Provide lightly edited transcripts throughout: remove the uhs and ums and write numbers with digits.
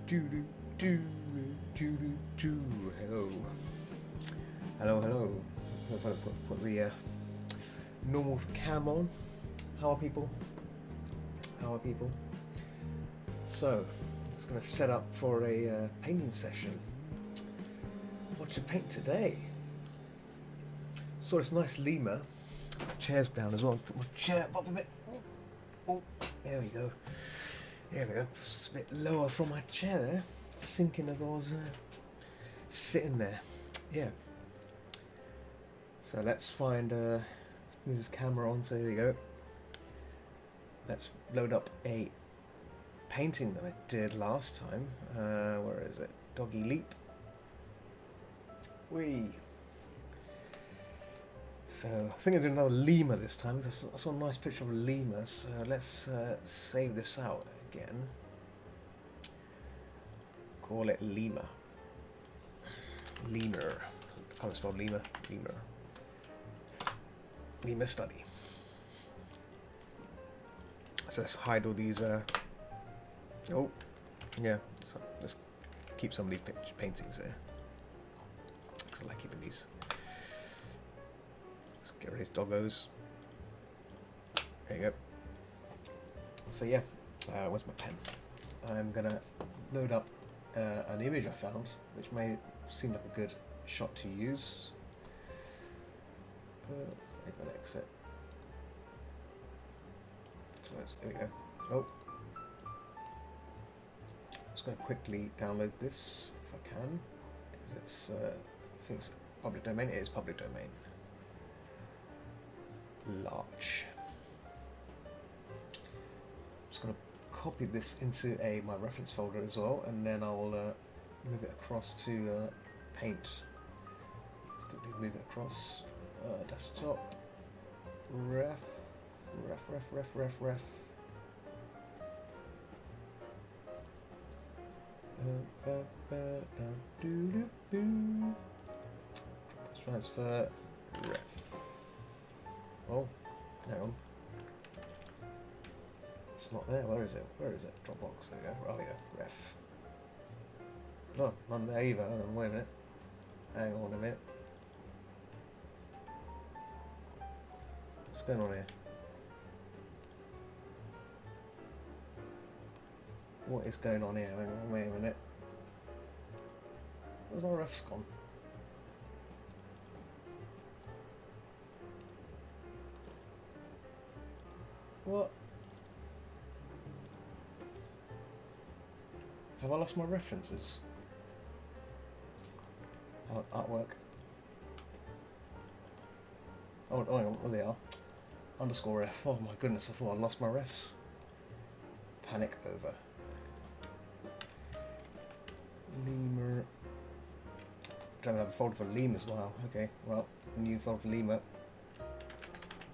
Do do do do do do. Hello, hello, hello. Put the normal cam on. How are people? How are people? So, just going to set up for a painting session. What to paint today? Saw this nice lemur. Chair's down as well. Put my chair up a bit. Oh, there we go. There we go. Just a bit lower from my chair there. Sinking as I was sitting there. Yeah. So let's find. Move this camera on. So here we go. Let's load up a painting that I did last time. Where is it? Doggy Leap. Whee. So I think I'm doing another lemur this time. I saw a nice picture of a lemur. So let's save this out again. Call it lemur. Lemur. Can't spell lemur. Lemur. Lemur study. So let's hide all these. Oh, yeah. So let's keep some of these paintings there. Because I like keeping these. Let's get rid of these doggos. There you go. So yeah, where's my pen? I'm gonna load up an image I found, which may seem like a good shot to use. Save and exit. So there we go. Oh, I'm just going to quickly download this if I can. It's I think it's public domain. It is public domain. Large. I'm just going to copy this into my reference folder as well, and then I'll move it across to Paint. Let's quickly move it across. Desktop. Ref. Transfer. Ref. Oh, hang on. It's not there. Where is it? Where is it? Dropbox. There we go. Oh, there we go. Ref. No, none there either. Hang on, wait a minute. Hang on a minute. What's going on here? What is going on here? Hang on, wait a minute. Where's my refs gone? What? Have I lost my references? Artwork. Oh, hang on, there they are. Underscore F. Oh my goodness, I thought I lost my refs. Panic over. Lemur. Don't have a folder for lemur as well. Okay, well, new folder for lemur.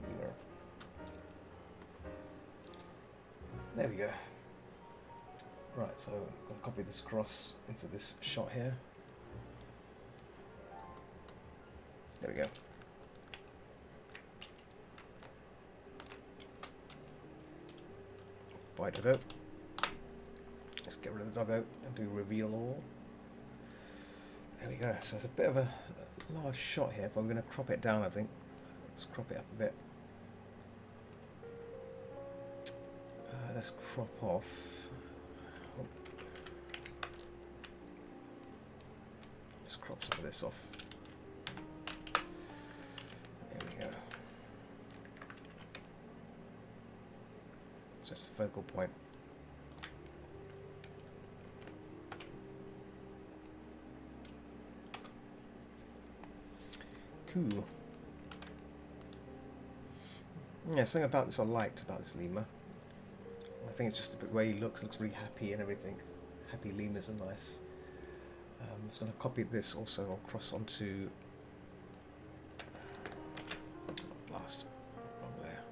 Lemur. There we go. Right, so I'm going to copy this across into this shot here. There we go. Bite it out. Let's get rid of the doggo and do reveal all. There we go. So it's a bit of a large shot here, but we're going to crop it down, I think. Let's crop it up a bit. Let's crop off. Oh. Let's crop some of this off. There we go. So it's a focal point. Cool. Yeah, something about this I liked about this lemur. I think it's just the way he looks really happy and everything. Happy lemurs are nice. I'm just going to copy this also across onto blast wrong layer.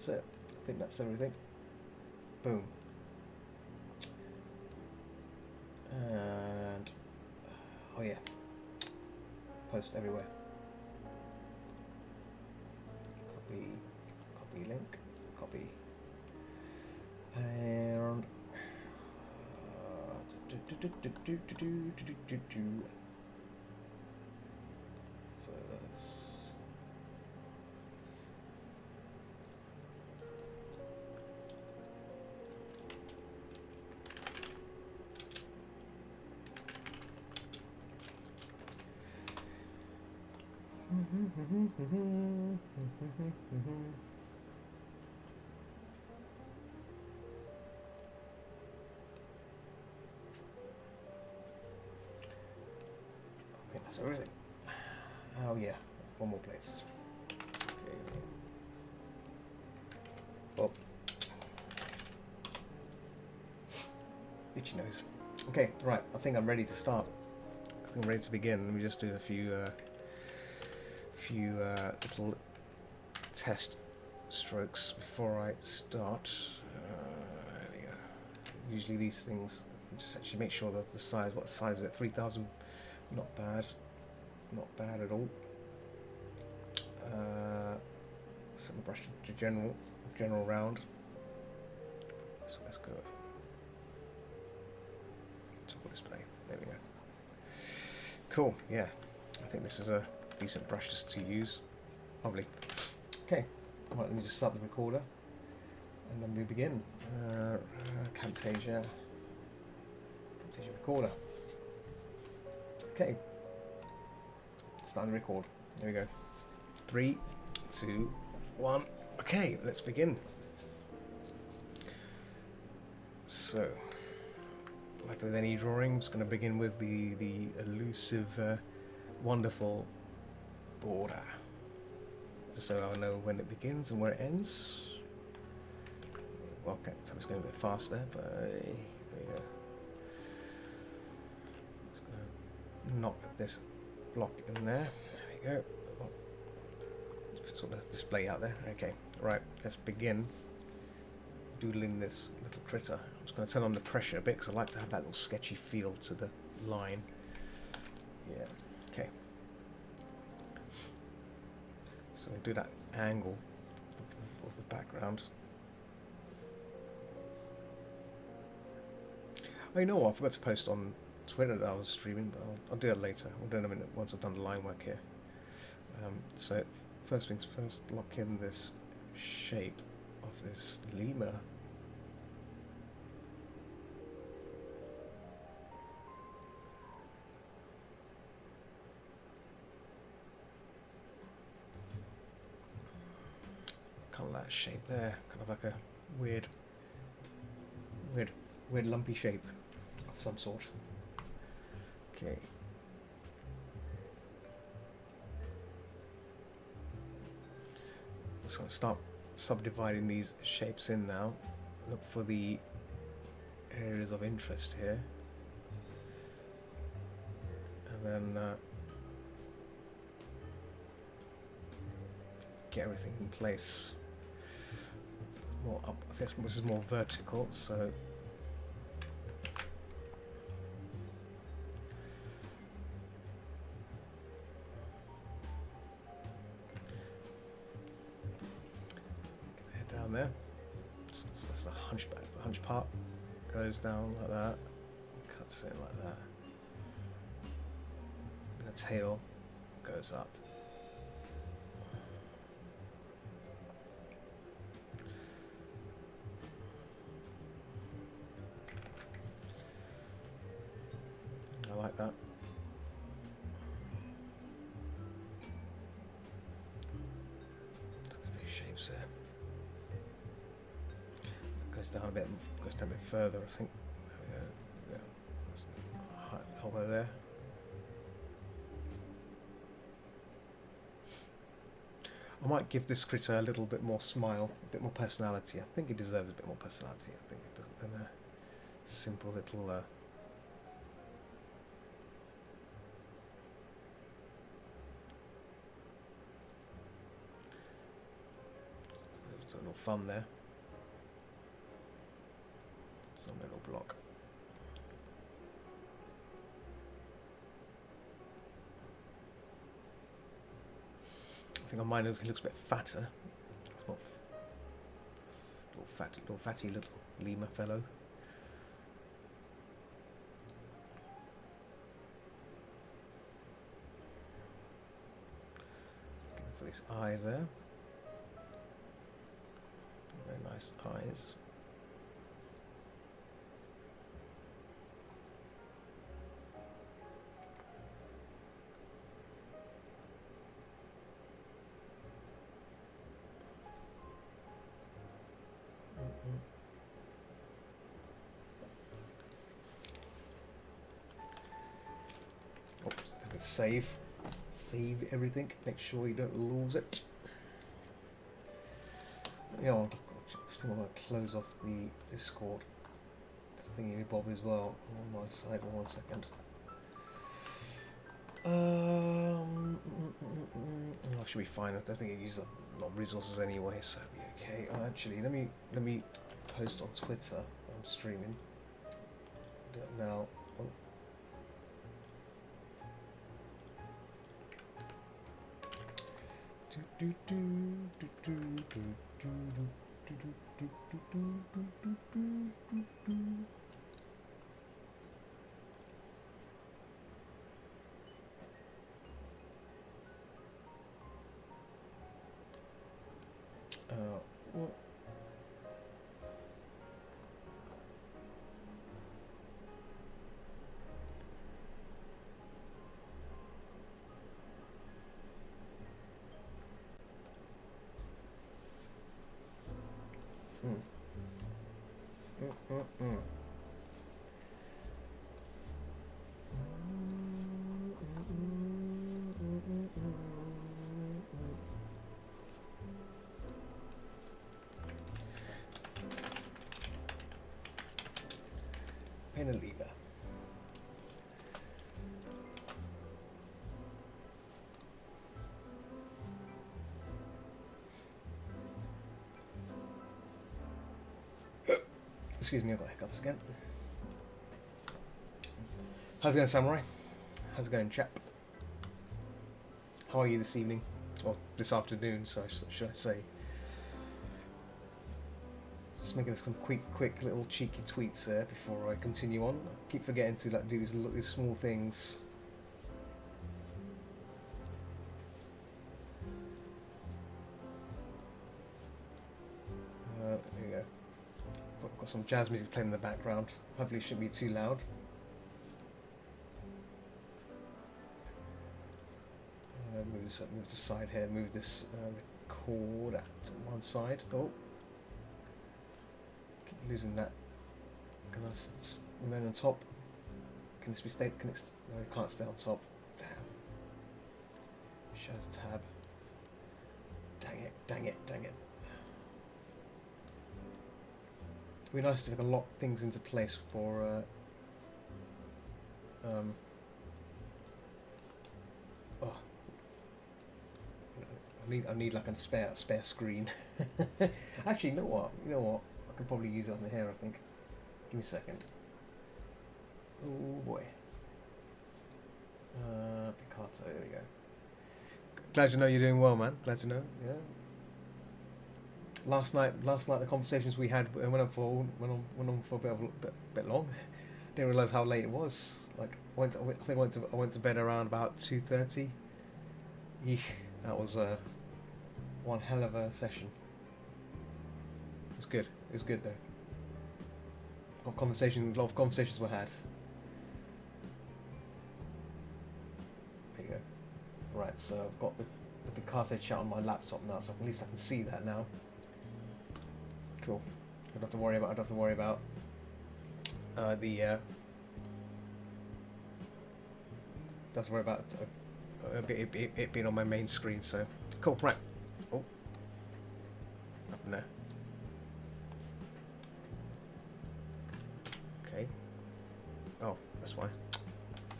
that's it. I think that's everything. Boom. And oh yeah, post everywhere. Copy link, copy, and first. I think that's everything. Oh yeah, one more place. Okay. Oh. Itchy nose. Okay, right. I think I'm ready to start. I think I'm ready to begin. Let me just do a few little test strokes before I start. There we go. Usually these things, just actually make sure that the size, what size is it? 3000. Not bad. Not bad at all. Set the brush to general round. So let's go. Tool display. There we go. Cool. Yeah, I think this is a decent brush just to use. Lovely. Okay. Right, let me just start the recorder, and then we begin. Camtasia recorder. Okay. Starting the record. There we go. 3, 2, 1. Okay, let's begin. So, like with any drawing, I'm just going to begin with the elusive, wonderful border, just so I know when it begins and where it ends. Well, okay, so I'm just going a bit fast there, but there we go. Just going to knock this block in there. There we go. Sort of display out there. Okay, right, let's begin doodling this little critter. I'm just going to turn on the pressure a bit because I like to have that little sketchy feel to the line. Yeah, okay. So we'll do that angle of the background. Oh, you know what? I forgot to post on Twitter that I was streaming, but I'll do it later. I'll do it in a minute once I've done the line work here. So first things first, block in this shape of this lemur. Kind of that shape there, kind of like a weird lumpy shape of some sort. Okay. So I'll start subdividing these shapes in now. Look for the areas of interest here. And then get everything in place. More up, this is more vertical, so down there. So that's the hunchback. The hunch part goes down like that, cuts in like that. And the tail goes up. I like that. Shapes there. Goes down a bit further, I think. There we go. Yeah. That's the height elbow there. I might give this critter a little bit more smile, a bit more personality. I think it deserves a bit more personality. I think it doesn't. Than a simple little. fun there. Some little block. I think on mine he looks a bit fatter. Not little fatty little lemur fellow. Looking for these eyes there. Very nice eyes. Oops, save everything, make sure you don't lose it. Yeah, I still want to close off the Discord thingy bob as well on my side. 1 second. I should be fine. I don't think it uses a lot of resources anyway, so it'll be okay. Actually, let me post on Twitter. I'm streaming. Do it now. Oh. What? Pen and lever. Excuse me, I've got hiccups again. How's it going, Samurai? How's it going, chap? How are you this evening? Or this afternoon, so should I say. Just making some quick little cheeky tweets there before I continue on. I keep forgetting to do these small things. There you go. I've got some jazz music playing in the background. Hopefully it shouldn't be too loud. Move this up, move to side here, move this record out to one side. Oh. Losing that. Can I remain on top? Can this be stayed? Can it? No, it can't stay on top. Damn. Shows tab. Dang it! Dang it! Dang it! It'd be nice if I could lock things into place for. Oh. I need like a spare screen. Actually, you know what? I could probably use it on here, I think. Give me a second. Oh boy. Picasso, there we go. Glad to know you're doing well, man. Glad to know, yeah. Last night the conversations we had went on for a bit long. Didn't realise how late it was. Like I went to bed around about 2:30. That was one hell of a session. It was good. It was good though. A lot of conversations were had. There you go. Right, so I've got the Picasso chat on my laptop now, so at least I can see that now. Cool. I don't have to worry about it being on my main screen. So cool. Right. Oh, up in there. Okay. Oh, that's why.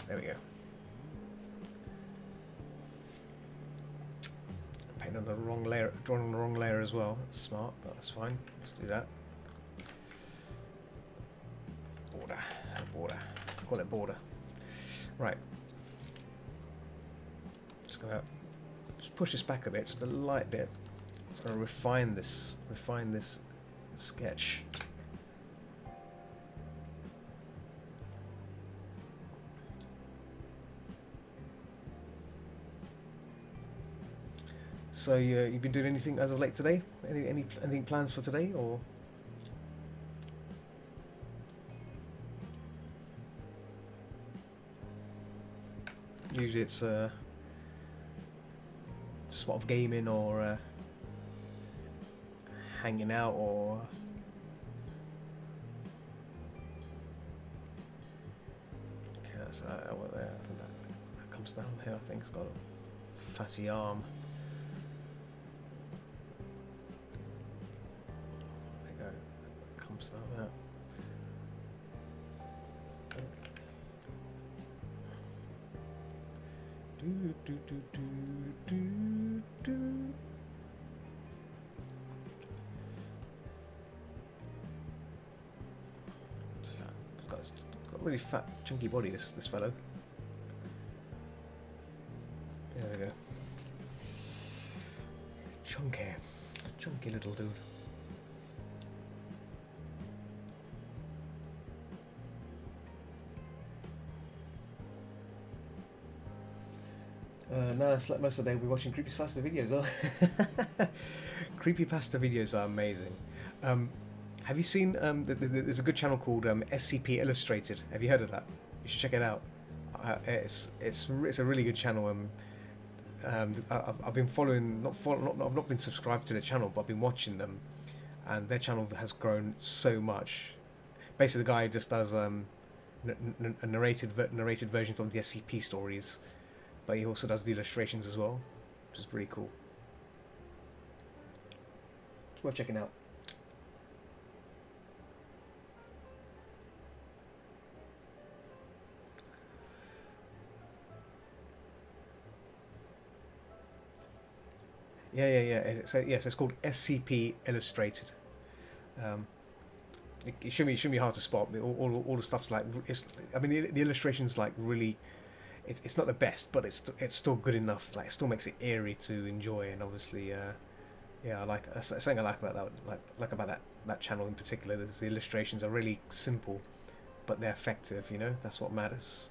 There we go. Pen on the wrong layer, drawn on the wrong layer as well. That's smart, but that's fine. Let's do that. Border, border, call it border. Right. Just gonna push this back a bit, just a light bit. Just gonna refine this sketch. So you've been doing anything as of late today? Anything plans for today, or? Usually it's just sort of gaming or hanging out or. Okay, that's what there. I think that comes down here. I think it's got a fatty arm. Like that. It's got a really fat, chunky body. This fellow. There we go. Chunky little dude. No, I slept most of the day. We're watching creepypasta videos. Oh. Creepypasta videos are amazing. Have you seen? There's a good channel called SCP Illustrated. Have you heard of that? You should check it out. It's a really good channel. I've been following. I've not been subscribed to the channel, but I've been watching them, and their channel has grown so much. Basically, the guy just does narrated versions of the SCP stories. But he also does the illustrations as well, which is pretty cool. It's worth checking out. Yeah. So yes, it's called SCP Illustrated. It shouldn't be hard to spot. All the stuff's like I mean the illustrations like really. It's not the best, but it's still good enough. Like, it still makes it eerie to enjoy, and obviously, yeah, I like something I like about that. Like about that channel in particular. The illustrations are really simple, but they're effective. You know, that's what matters.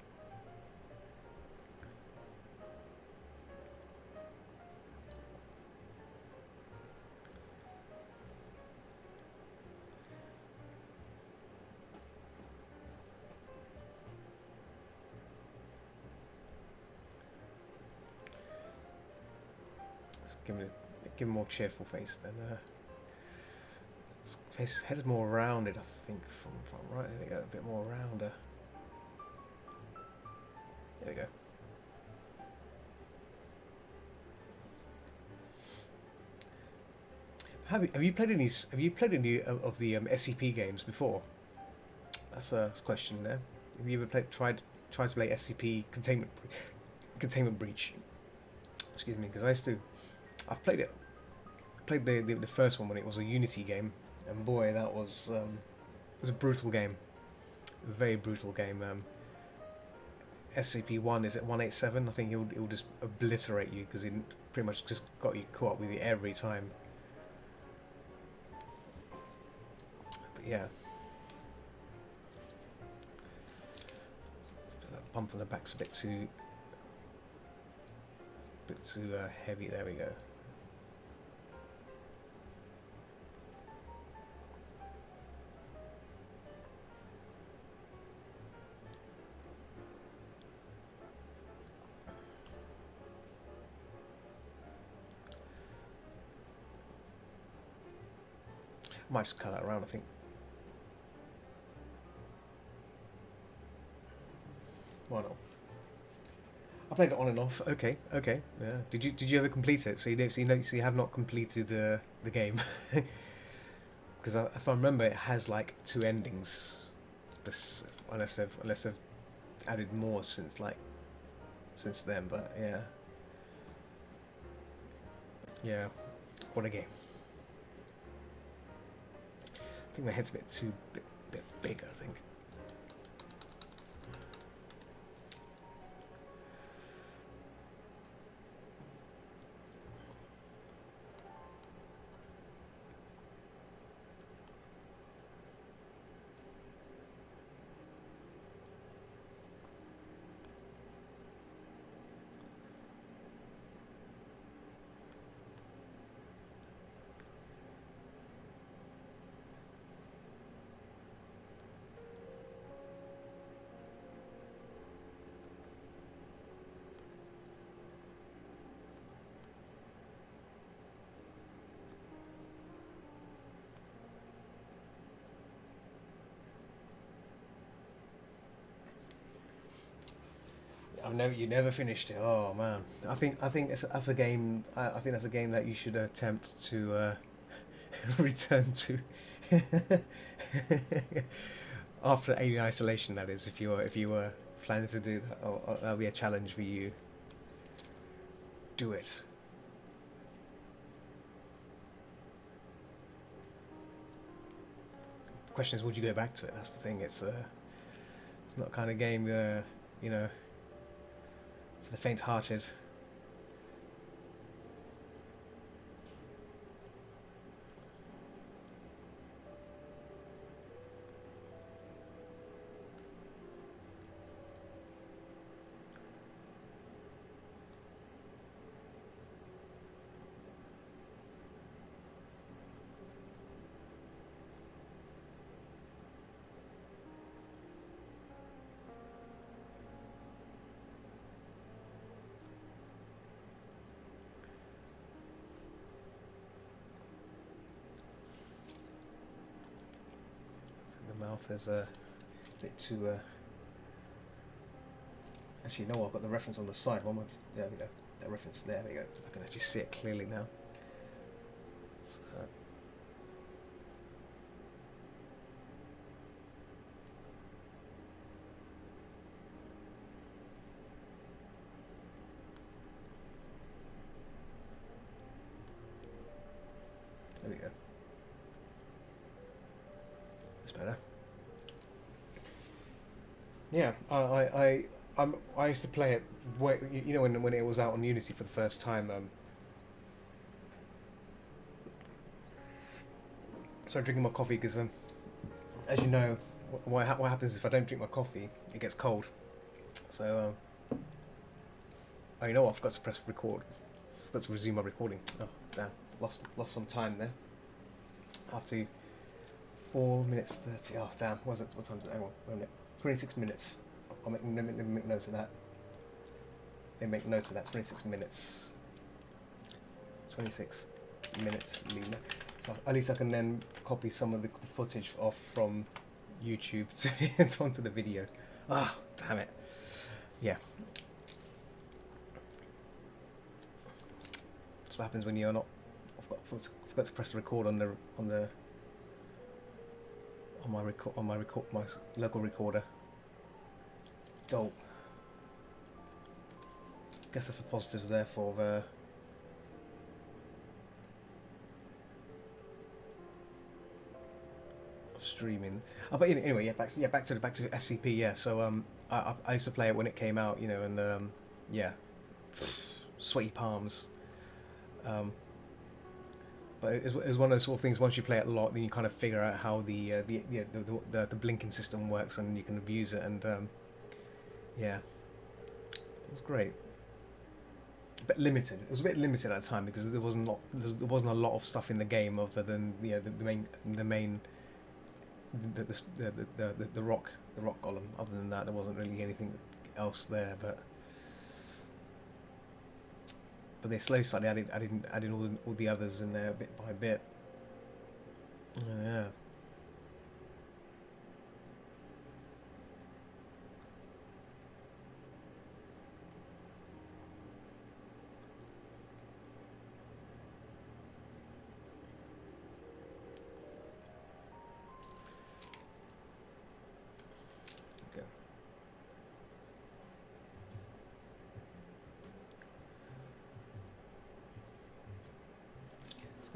Give him a more cheerful face then. His head is more rounded, I think, from right. There we go, a bit more rounder. There we go. Have you played any? Have you played any of the SCP games before? That's a question there. Have you ever tried to play SCP Containment Breach? Excuse me, because I've played it. Played the first one when it was a Unity game, and boy, that was it was a brutal game, a very brutal game. SCP-1 is at 187. I think he'll just obliterate you because he pretty much just got you caught up with you every time. But yeah, that bump on the back's a bit too heavy. There we go. I might just cut that around, I think. Why not? I played it on and off. Okay, yeah. Did you ever complete it? So you have not completed the game. Because if I remember, it has like 2 endings. Unless they've added more since then. But yeah. Yeah, what a game. I think my head's a bit big, I think. You never finished it. Oh man, I think that's a game. I think that's a game that you should attempt to return to after Alien Isolation. That is, if you were planning to do that, that'll be a challenge for you. Do it. The question is, would you go back to it? That's the thing. It's not the kind of game you know, for the faint-hearted. Mouth is a bit too. Actually, no, I've got the reference on the side. One more. There we go. That reference. There we go. I can actually see it clearly now. So, there we go. That's better. Yeah, I used to play it. You know, when it was out on Unity for the first time. So I'm drinking my coffee because, as you know, what happens if I don't drink my coffee? It gets cold. So, oh, you know what? I forgot to press record. Forgot to resume my recording. Oh, damn! Lost some time there. After 4 minutes 30. Oh, damn! What time is it? Hang on, wait a minute. 26 minutes. I'll make notes of that. Make notes of that. 26 minutes. 26 minutes, Lena. So at least I can then copy some of the footage off from YouTube to onto the video. Ah, oh, damn it. Yeah. That's what happens when you're not. Forgot to press the record on my local recorder. Dope. Guess that's the positives there for of streaming. Oh, but anyway, yeah, back to SCP. Yeah, so I used to play it when it came out, you know, and yeah, sweaty palms. But it's one of those sort of things. Once you play it a lot, then you kind of figure out how the blinking system works, and you can abuse it. And yeah, it was great, but limited. It was a bit limited at the time because there wasn't a lot of stuff in the game other than the main the rock golem. Other than that, there wasn't really anything else there. But they slowly started adding all the others in there bit by bit. Yeah.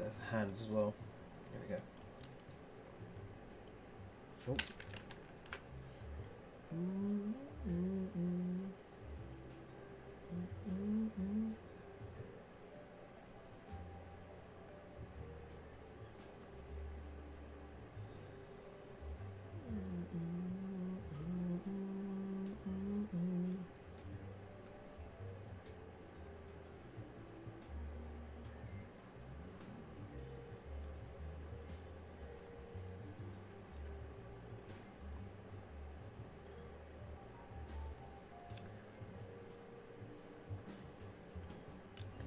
there's hands as well. There we go. Oh.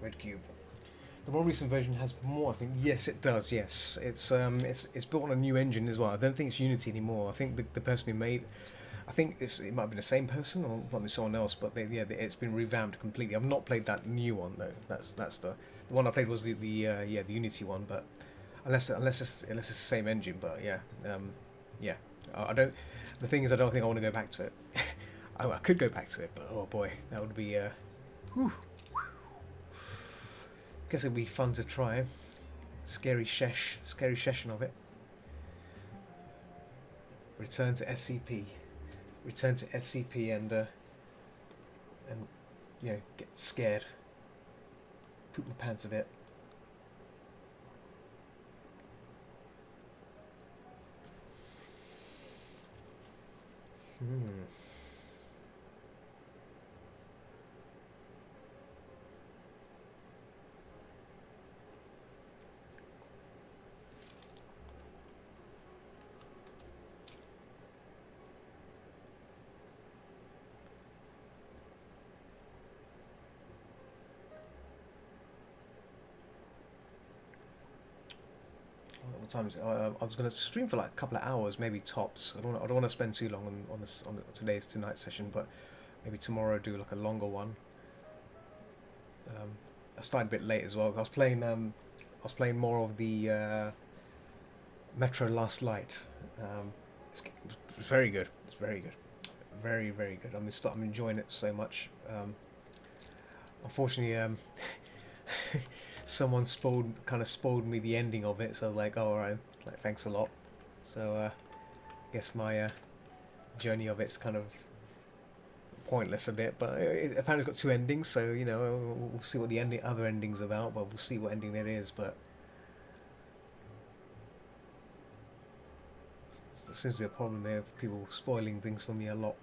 Red cube. The more recent version has more, I think. Yes, it does. Yes, it's built on a new engine as well. I don't think it's Unity anymore. I think the person who made, I think it might have been the same person or probably someone else, but it's been revamped completely. I've not played that new one though. That's the one I played was the Unity one, but unless it's the same engine, but yeah, I don't. The thing is, I don't think I want to go back to it. I could go back to it, but oh boy, that would be. Whew. Guess it'd be fun to try. Scary session of it. Return to SCP. Return to SCP and get scared. Poop my pants a bit. What time is it? I was going to stream for like a couple of hours, maybe tops. I don't want to spend too long on tonight session, but maybe tomorrow do like a longer one. I started a bit late as well. I was playing more of the Metro Last Light. It's very good. It's very good. Very, very good. I'm enjoying it so much. Unfortunately, someone kind of spoiled me the ending of it, so I was like, oh, alright, like, thanks a lot. So I guess my journey of it's kind of pointless a bit, but apparently it's got two endings, so we'll see what the other ending's about, but we'll see what ending that is. But there seems to be a problem there of people spoiling things for me a lot.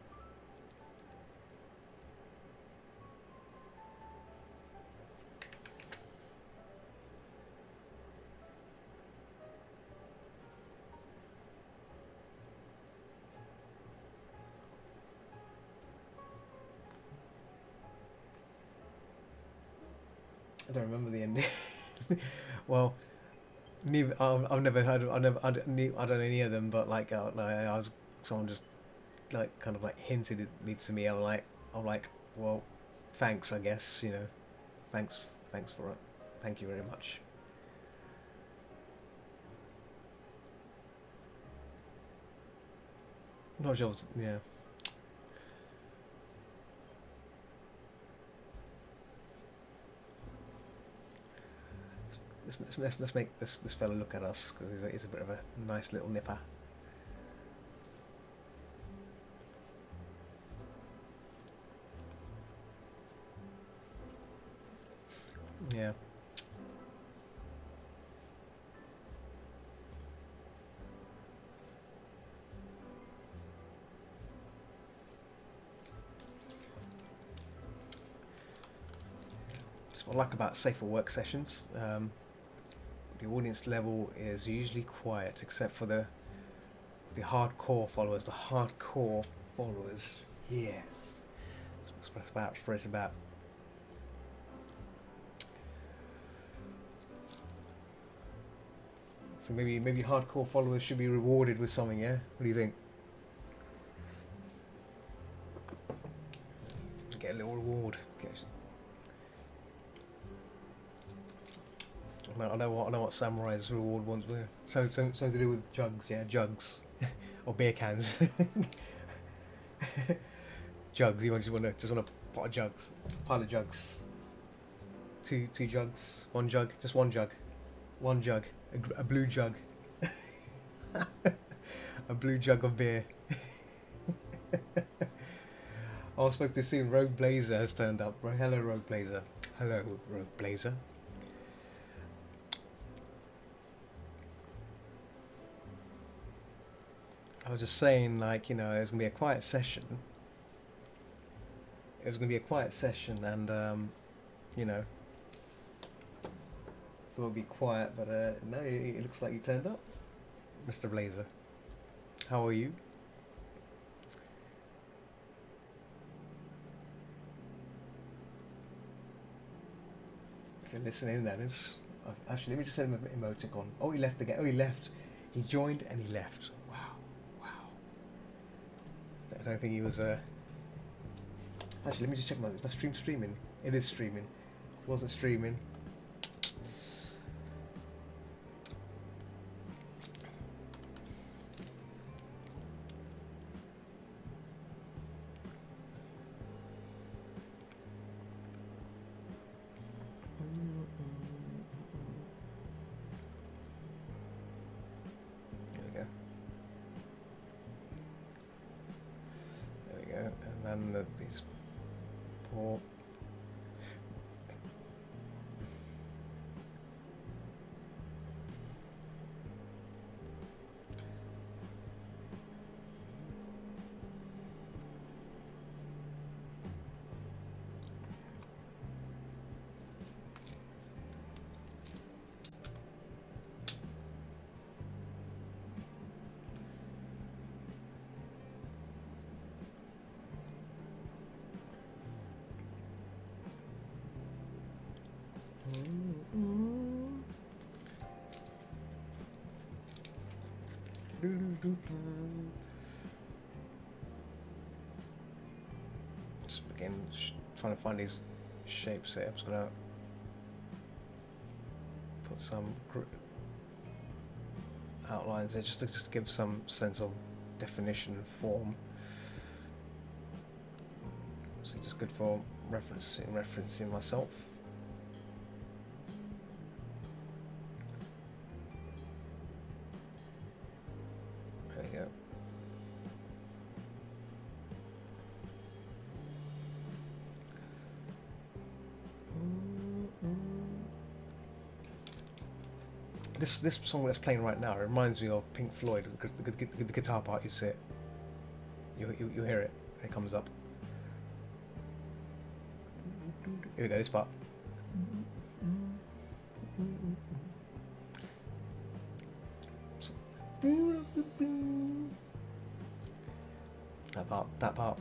I don't remember the ending. Well, I've never heard. I don't know any of them, but like someone just like kind of like hinted it to me. I'm like, well, thanks, I guess. Thanks for it. Thank you very much. Not sure. Yeah. Let's make this fella look at us, because he's a bit of a nice little nipper. Yeah. That's what I like about safer work sessions. The audience level is usually quiet, except for the hardcore followers. The hardcore followers, yeah. That's what it's about. So maybe hardcore followers should be rewarded with something, yeah? What do you think? Get a little reward. I know what Samurai's reward ones were. So to do with jugs, yeah, jugs, or beer cans. Jugs. You just want a pot of jugs, pile of jugs. Two jugs, one jug, just one jug. One jug, a blue jug, a blue jug of beer. I was supposed to see Rogue Blazer has turned up. Hello, Rogue Blazer. Hello, Rogue Blazer. I was just saying, like, you know, it's gonna be a quiet session. It was gonna be a quiet session, and you know, thought it'd be quiet, but no, it looks like you turned up, Mr. Blazer. How are you? If you're listening, that is. Actually, let me just send him an emoticon. Oh, he left again. Oh, he left. He joined and he left. Wow, wow. I don't think he was. Actually, let me just check my. Is my stream streaming? It is streaming. If it wasn't streaming. These poor just again trying to find these shapes here. I'm just gonna put some outlines there just to give some sense of definition and form. So just good for referencing myself. There you go. This song that's playing right now reminds me of Pink Floyd. The guitar part, you see it. You hear it when it comes up. Here we go, this part. That part.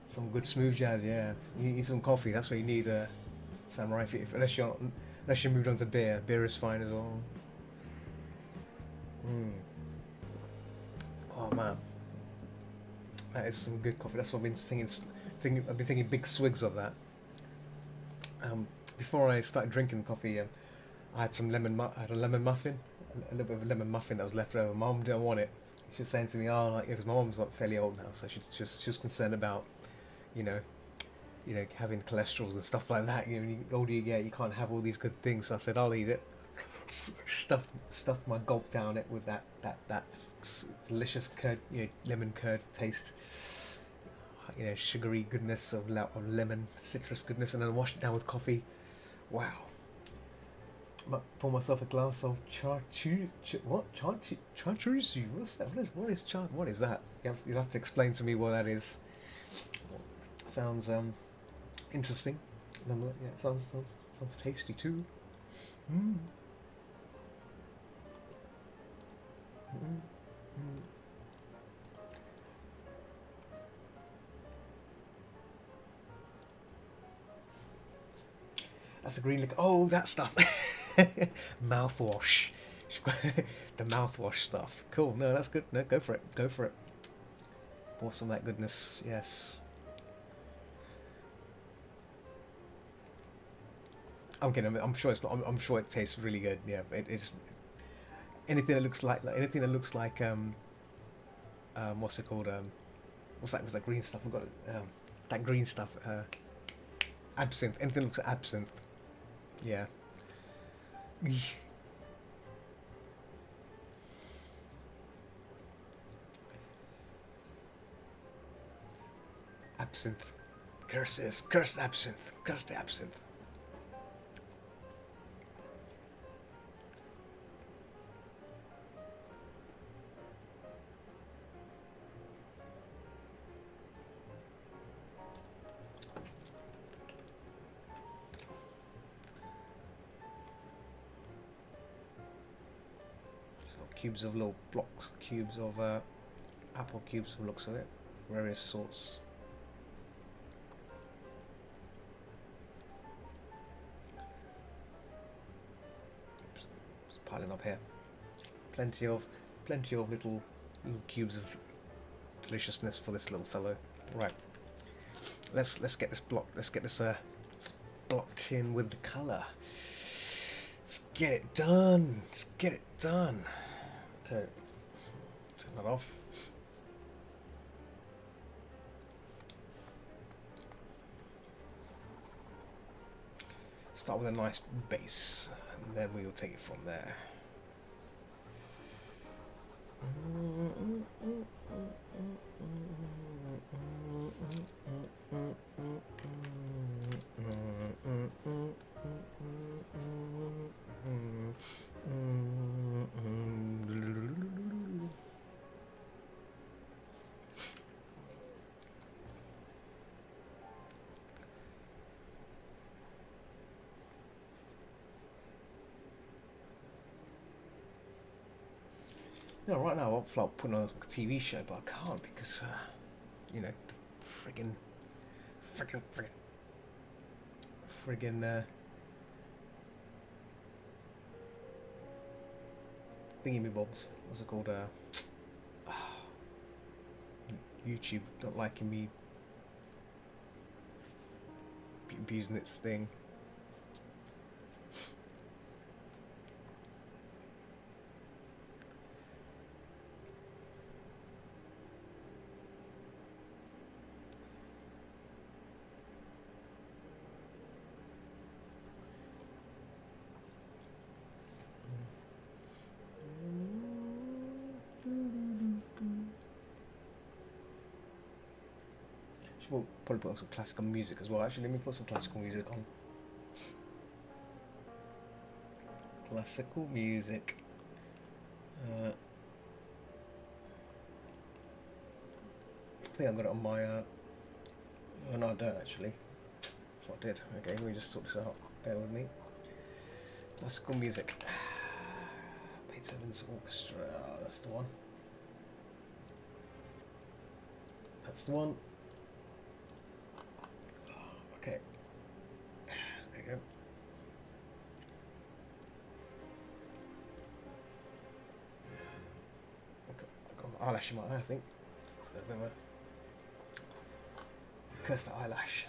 Some good smooth jazz, yeah. You need some coffee. That's what you need, Samurai. Unless you moved on to beer. Beer is fine as well. Oh man, that is some good coffee. That's what I've been thinking. I've been taking big swigs of that. Before I started drinking coffee, I had some I had a lemon muffin, a little bit of a lemon muffin that was left over. Mum didn't want it. She was saying to me, "Oh, like because my mum's not fairly old now, so she was concerned about, you know, having cholesterols and stuff like that. You know, the older you get, you can't have all these good things." So I said, "I'll eat it." Stuffed my gulp down it with that delicious curd, lemon curd taste, sugary goodness of lemon, citrus goodness, and then washed it down with coffee. Wow. I pour myself a glass of chartreuse. What's that? What is that? You'll have to explain to me what that is. Sounds interesting. Yeah, sounds tasty too. That's a green liquor. Oh, that stuff. Mouthwash. The mouthwash stuff. Cool. No, that's good. No, go for it. Go for it. Pour some of that goodness. Yes. I'm kidding. I'm sure it's not. I'm sure it tastes really good. Yeah, it's anything that looks like anything that looks like what's it called? What's that? Was that green stuff? I've got it. That green stuff. Absinthe. Anything that looks like absinthe. Yeah. Absinthe. Curses. Cursed absinthe. Cursed absinthe. So cubes of little blocks. Cubes of apple cubes from the looks of it. Various sorts. Piling up here. Plenty of little cubes of deliciousness for this little fellow. Right. Let's get this blocked. Let's get this blocked in with the colour. Let's get it done. Let's get it done. Okay. Turn that off. Start with a nice base, and then we will take it from there. No, right now I'll feel like putting on a TV show, but I can't because, you know, the friggin' thingy-me-bobs. What's it called? YouTube not liking me abusing its thing. We'll probably put on some classical music as well. Actually, let me put some classical music on. Classical music. I think I've got it on my. Oh no, I don't actually. That's what I did. Okay, let me just sort this out. Bear with me. Classical music. Beethoven's Orchestra. That's the one. That's the one. Okay. There you go. I've got an eyelash in my eye, I think. So a bit of a curse that eyelash.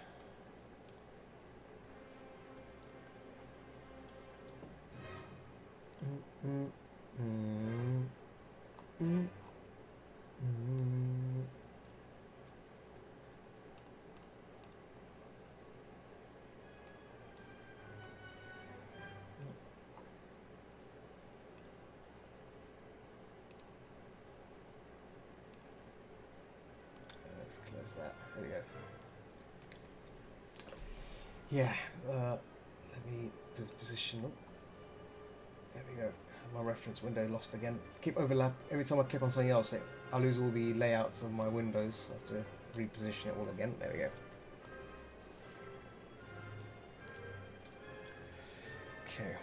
Let's close that. There we go. Yeah, let me position them. There we go. My reference window lost again. Keep overlap. Every time I click on something else, I lose all the layouts of my windows. I have to reposition it all again. There we go. Okay.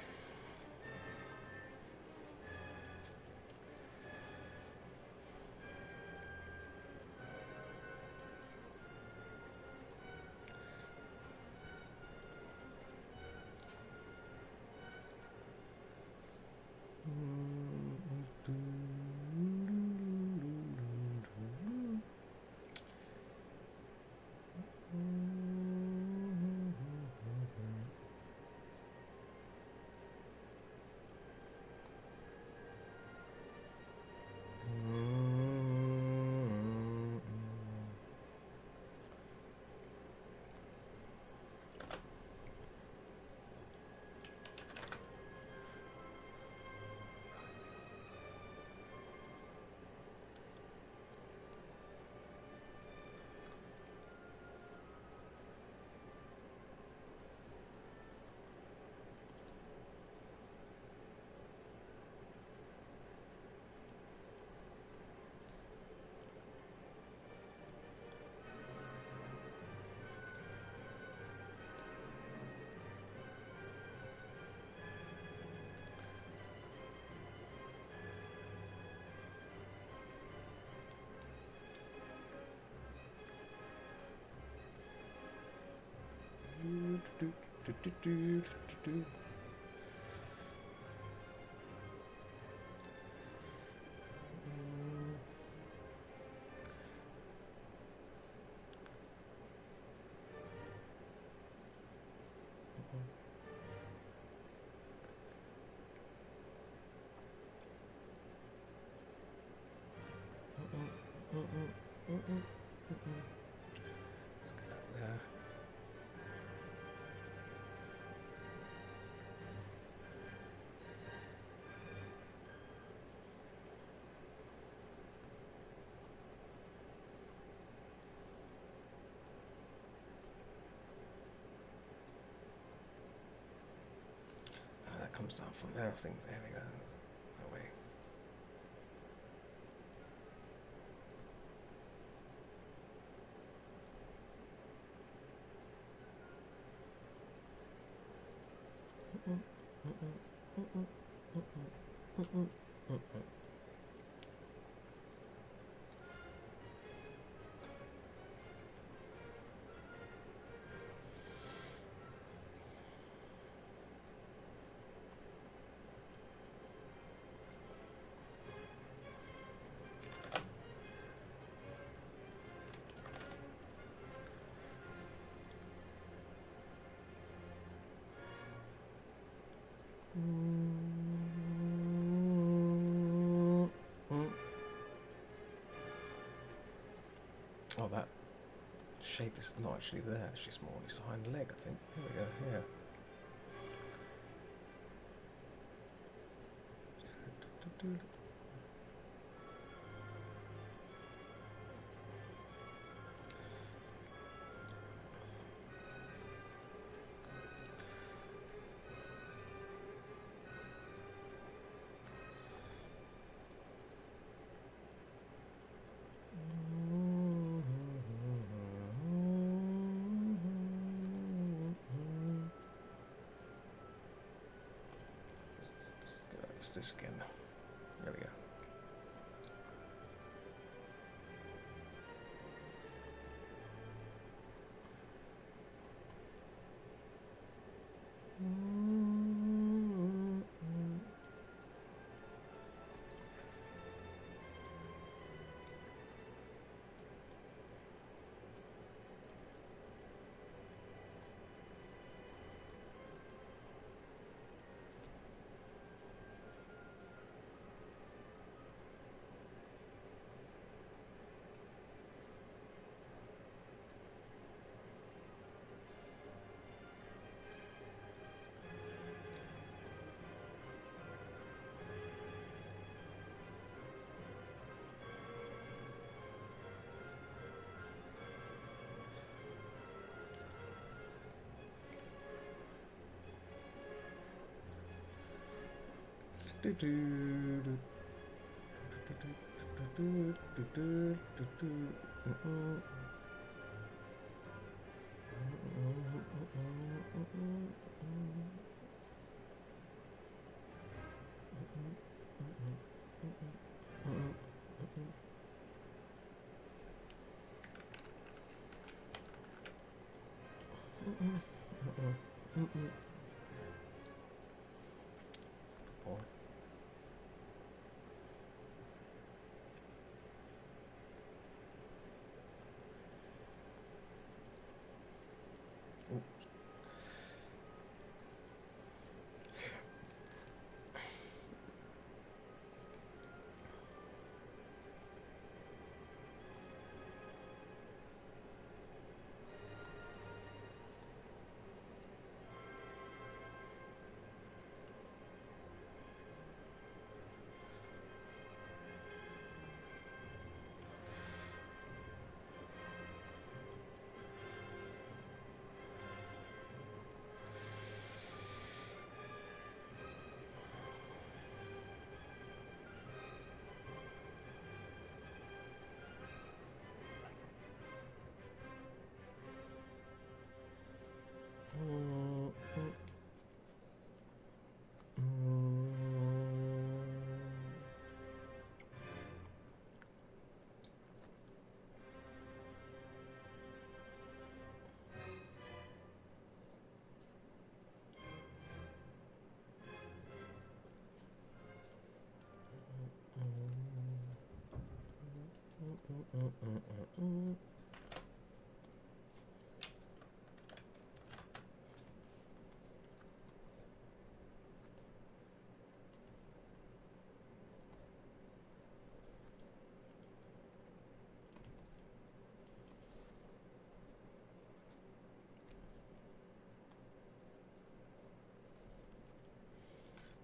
Do, do, do, do, do. Let's get up there. That comes down from there. I think there we go. That way. Oh, that shape is not actually there. It's just more his hind leg, I think. Here we go. Here. Let's do this again. There we go.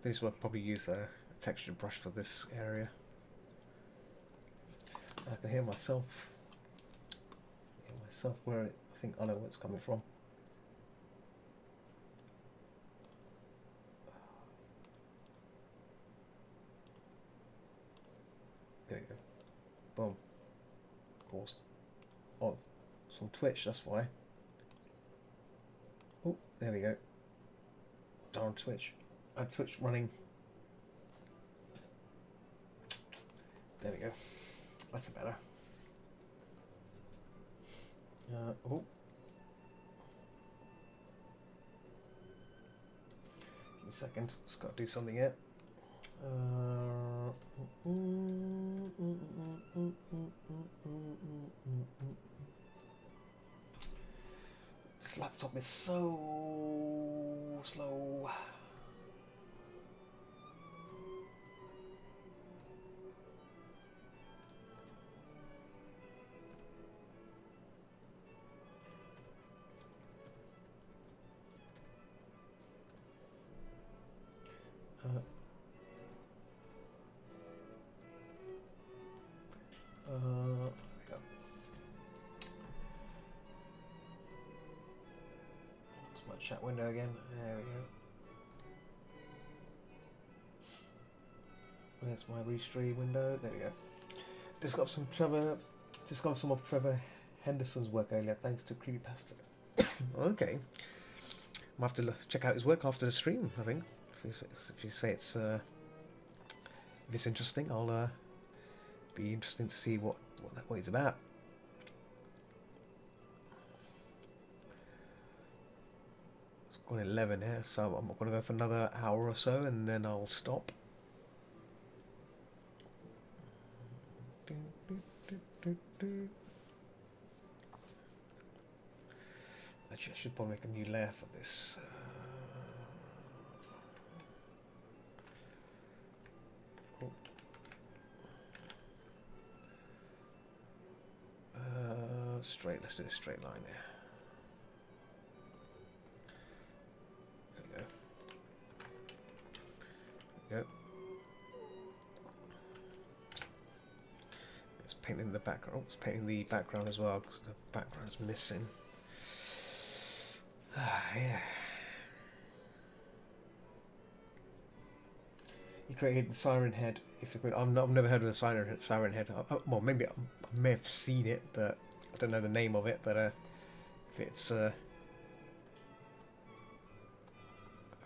This will probably use a texture brush for this area. I can hear myself. Where I think I know where it's coming from. There you go. Boom. Pause. Oh, it's on Twitch, that's why. Oh, there we go. Darn Twitch. I had Twitch running. There we go. That's better. Oh. Give me a second. Just got to do something here. This laptop is so slow. Chat window again. There we go. Where's my restream window? There we go. Discovered some of Trevor Henderson's work earlier, thanks to Creepypasta. Okay. I'll have to check out his work after the stream. I think if you say it's if it's interesting, I'll be interesting to see what he's about. Got 11 here, so I'm going to go for another hour or so, and then I'll stop. Actually, I should probably make a new layer for this. Straight. Let's do a straight line there. Yep. It's painting the background. Oh, it's painting the background as well because the background's missing. Yeah. He created the Siren Head. I've never heard of the Siren Head. Well, maybe I may have seen it, but I don't know the name of it. But if it's I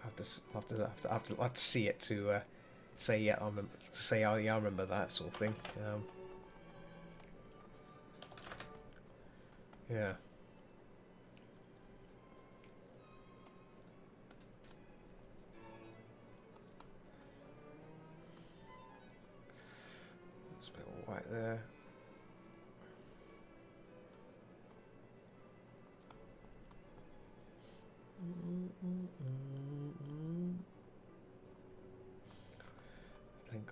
have to see it to say yeah I remember that sort of thing. Yeah. It's a bit of white there.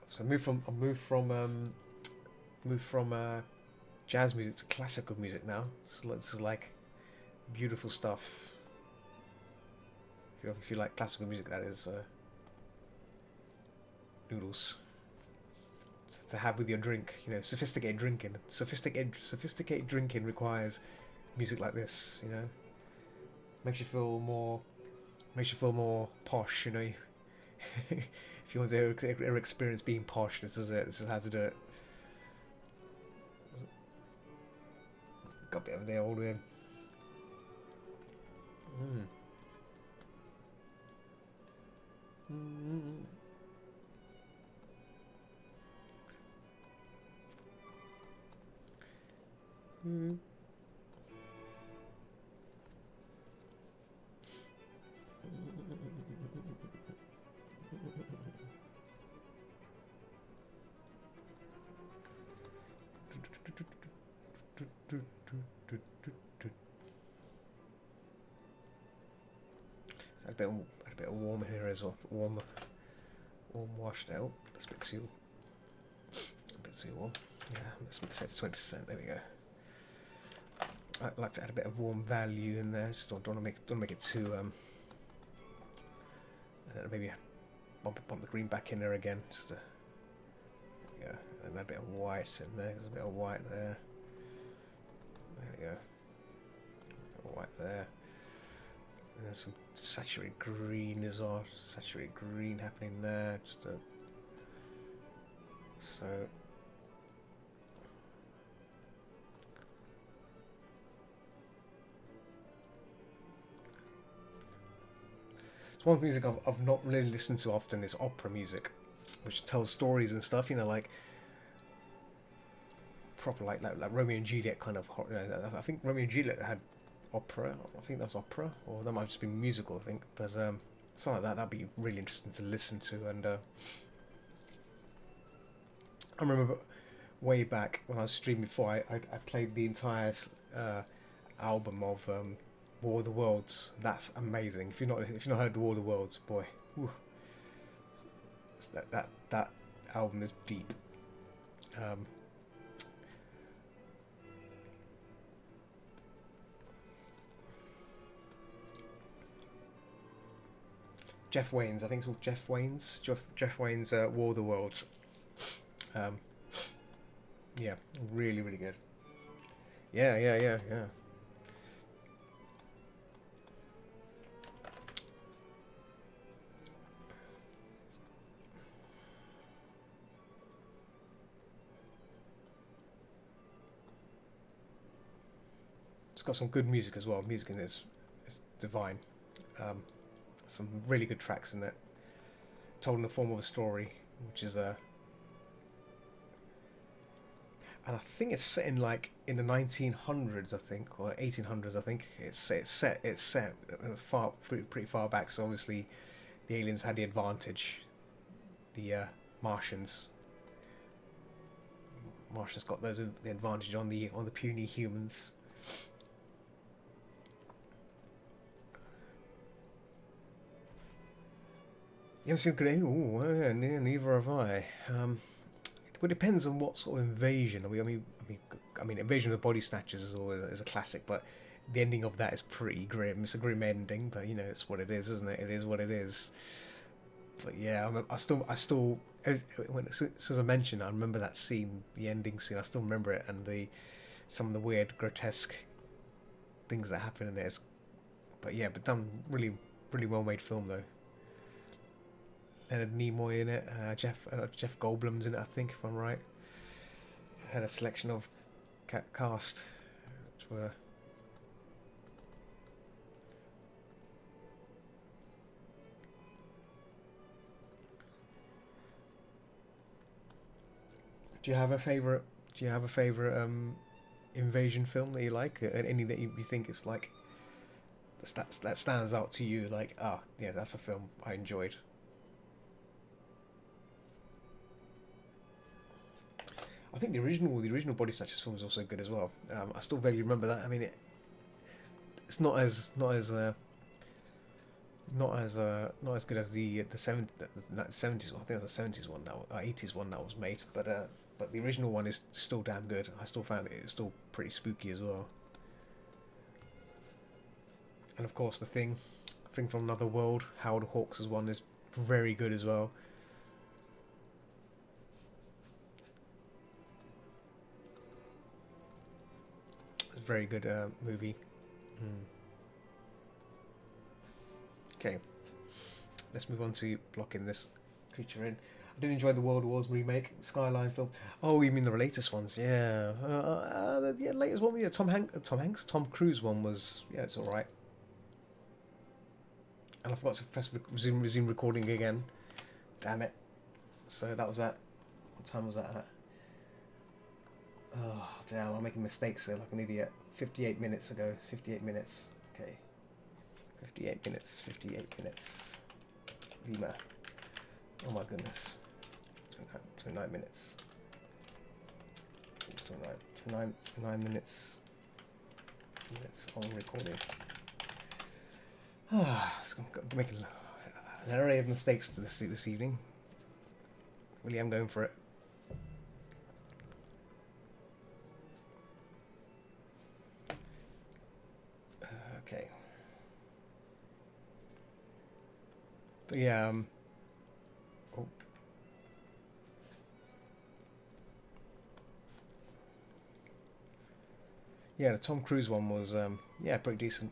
So I moved from jazz music to classical music now. This is like beautiful stuff. If you like classical music, that is noodles to have with your drink. You know, sophisticated drinking. Sophisticated drinking requires music like this. You know, makes you feel more posh. You know. If you want to experience being posh, this is it. This is how to do it. Got a bit of the old in. a bit of warm here as well. Warm washed out. That's a bit too warm. Yeah, let's set it to 20%. There we go. I'd like to add a bit of warm value in there. Just don't want to make it too maybe bump the green back in there again. Just yeah, and a bit of white in there. There's a bit of white there. There we go. A bit of white there. And there's some saturated green as well. Saturated green happening there. So. It's one music I've not really listened to often is opera music, which tells stories and stuff. You know, like proper like Romeo and Juliet kind of. You know, I think Romeo and Juliet had opera. I think that's opera, or that might have just been musical. I think, but something like that. That'd be really interesting to listen to. And I remember way back when I was streaming before, I played the entire album of. War of the Worlds. That's amazing. If you've not heard War of the Worlds, boy, whew, that album is deep. Jeff Wayne's, I think it's called Jeff Wayne's. Jeff Wayne's War of the Worlds. Yeah, really, really good. Yeah. It's got some good music as well. Music in it is divine. Some really good tracks in it, told in the form of a story, which is and I think it's set in like in the 1900s, I think, or 1800s. I think it's set pretty far back. So obviously, the aliens had the advantage. The Martians got the advantage on the puny humans. You haven't seen Grenade? Oh, yeah, neither have I. It depends on what sort of invasion. I mean, Invasion of the Body Snatchers is a classic, but the ending of that is pretty grim. It's a grim ending, but you know, it's what it is, isn't it? It is what it is. But yeah, I still, as I mentioned, I remember that scene, the ending scene. I still remember it, and some of the weird, grotesque things that happen in there. But yeah, but done really, really well made film though. Leonard Nimoy in it, Jeff Goldblum's in it, I think, if I'm right. Had a selection of cast, which were. Do you have a favorite? Invasion film that you like? Any that you think is like that stands out to you? Like, yeah, that's a film I enjoyed. I think the original Body Snatchers film is also good as well. I still vaguely remember that. I mean, it's not as good as the 70s one. I think it was a 70s one, 80s one that was made. But the original one is still damn good. I still found it's still pretty spooky as well. And of course, the Thing from Another World, Howard Hawks' one is very good as well. Very good movie. Okay, let's move on to blocking this creature in. I did enjoy the World Wars remake, Skyline film. Oh, you mean the latest ones? Yeah, the latest one. Yeah, Tom Cruise one was. Yeah, it's all right. And I forgot to press resume recording again. Damn it. So that was that. What time was that at? Oh, damn, I'm making mistakes here like an idiot. 58 minutes ago. 58 minutes. Okay. 58 minutes. Lima. Oh my goodness. 29 minutes. 29 minutes on recording. It's going to make an array of mistakes to this evening. Really am going for it. Okay. But yeah, oh. Yeah, the Tom Cruise one was yeah, pretty decent,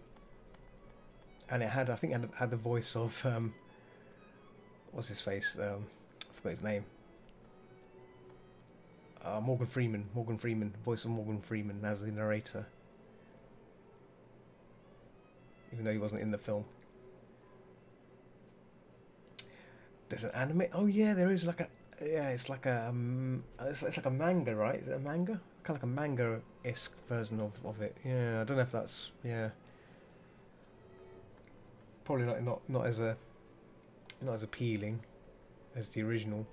and it had, I think, had the voice of what's his face? I forgot his name. Morgan Freeman. Morgan Freeman, voice of Morgan Freeman as the narrator, even though he wasn't in the film. There's an anime. Oh yeah, there is like a, yeah. It's like a it's like a manga, right? Is it a manga? Kind of like a manga-esque version of it. Yeah, I don't know if that's, yeah. Probably not as a, not as appealing as the original.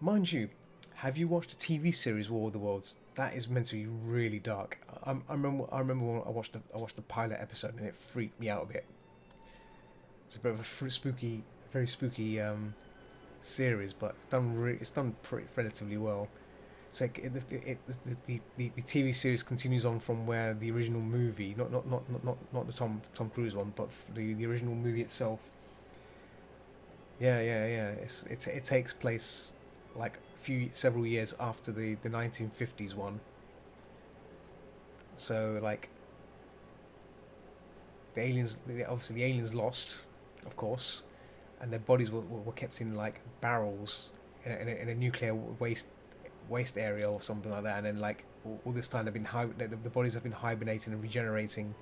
Mind you, have you watched the TV series War of the Worlds? That is meant to be really dark. I remember when I watched the pilot episode and it freaked me out a bit. It's a bit of a spooky, very spooky series, but it's done pretty relatively well. So the TV series continues on from where the original movie, not the Tom Cruise one, but the original movie itself. Yeah. It takes place like several years after the 1950s one. So like obviously the aliens lost, of course, and their bodies were kept in like barrels in a nuclear waste area or something like that, and then like all this time the bodies have been hibernating and regenerating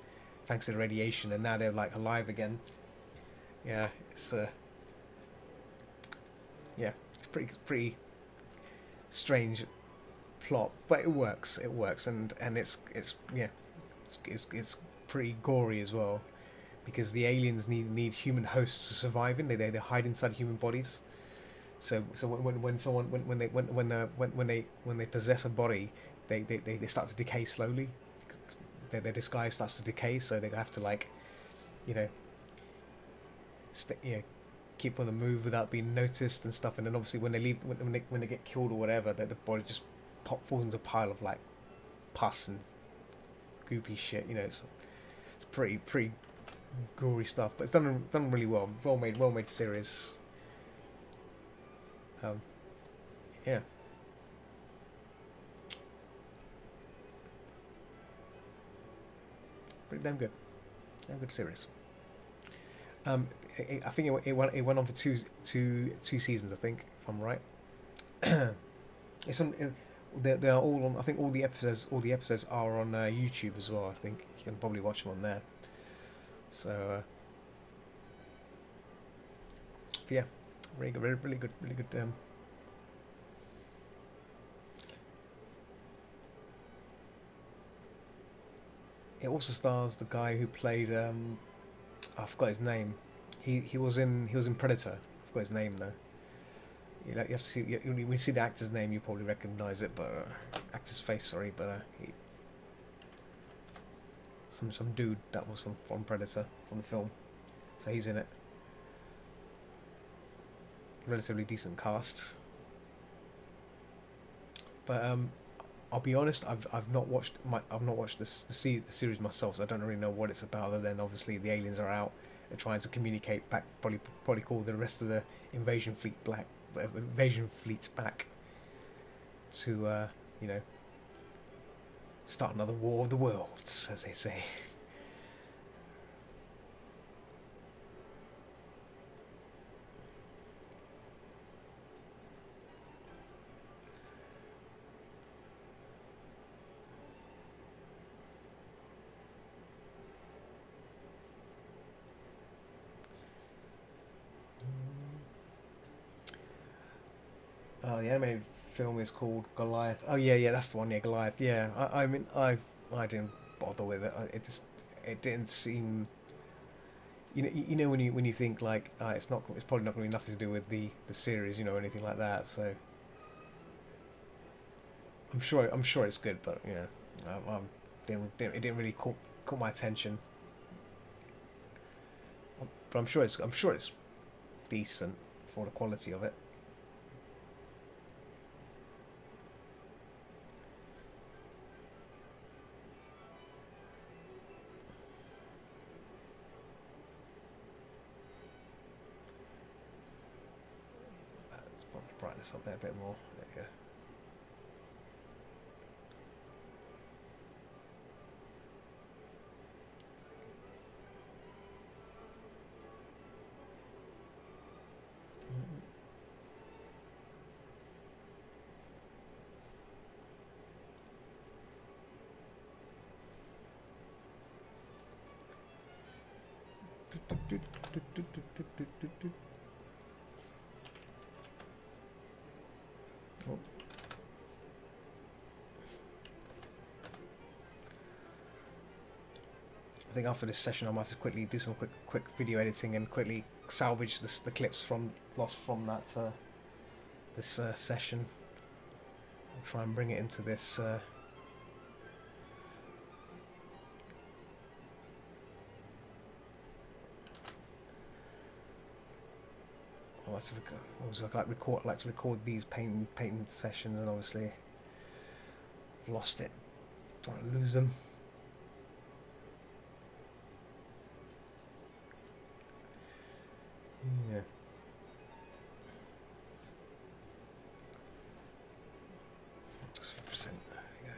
thanks to the radiation, and now they're like alive again. Yeah, it's pretty strange plot, but it works. It works, and it's yeah, it's pretty gory as well, because the aliens need human hosts to survive in. They hide inside human bodies. So when someone when they possess a body, they start to decay slowly. Their disguise starts to decay, so they have to like, you know, keep on the move without being noticed and stuff. And then obviously when they leave, when they get killed or whatever, the body just falls into a pile of like pus and goopy shit. You know, it's pretty gory stuff, but it's done really well. Well made series. Um, yeah. Pretty damn good. Damn good series. I think it went on for two seasons. I think, if I'm right. It's on. They are all on. I think all the episodes are on YouTube as well. I think you can probably watch them on there. So, yeah, really good, really good. It also stars the guy who played. I forgot his name. He was in Predator. I forgot his name though. You have to see, when you see the actor's name, you probably recognise it, but actor's face, sorry, but some dude that was from Predator, from the film, so he's in it. Relatively decent cast, but I'll be honest, I've not watched the series myself, so I don't really know what it's about. Other than obviously the aliens are out, they're trying to communicate back, probably call the rest of the invasion fleet back to start another war of the worlds, as they say. Oh, the animated film is called Goliath. Oh yeah, that's the one. Yeah, Goliath. Yeah, I mean, I didn't bother with it. It didn't seem. You know when you think like it's probably not going to be nothing to do with the series, or anything like that. So I'm sure it's good, but it didn't really caught my attention. but I'm sure it's decent for the quality of it. Let's probably brighten this up there a bit more. There you go. Oh. I think after this session I might have to quickly do some quick video editing and quickly salvage the clips lost from that this session. I'll try and bring it into this I like to record these painting sessions, and obviously lost it. Don't want to lose them. Yeah. Just 50%. There you go.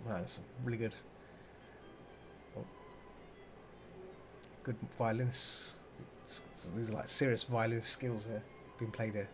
Wow, that's really good. Oh. Good violinists. These are like serious violin skills here being played here.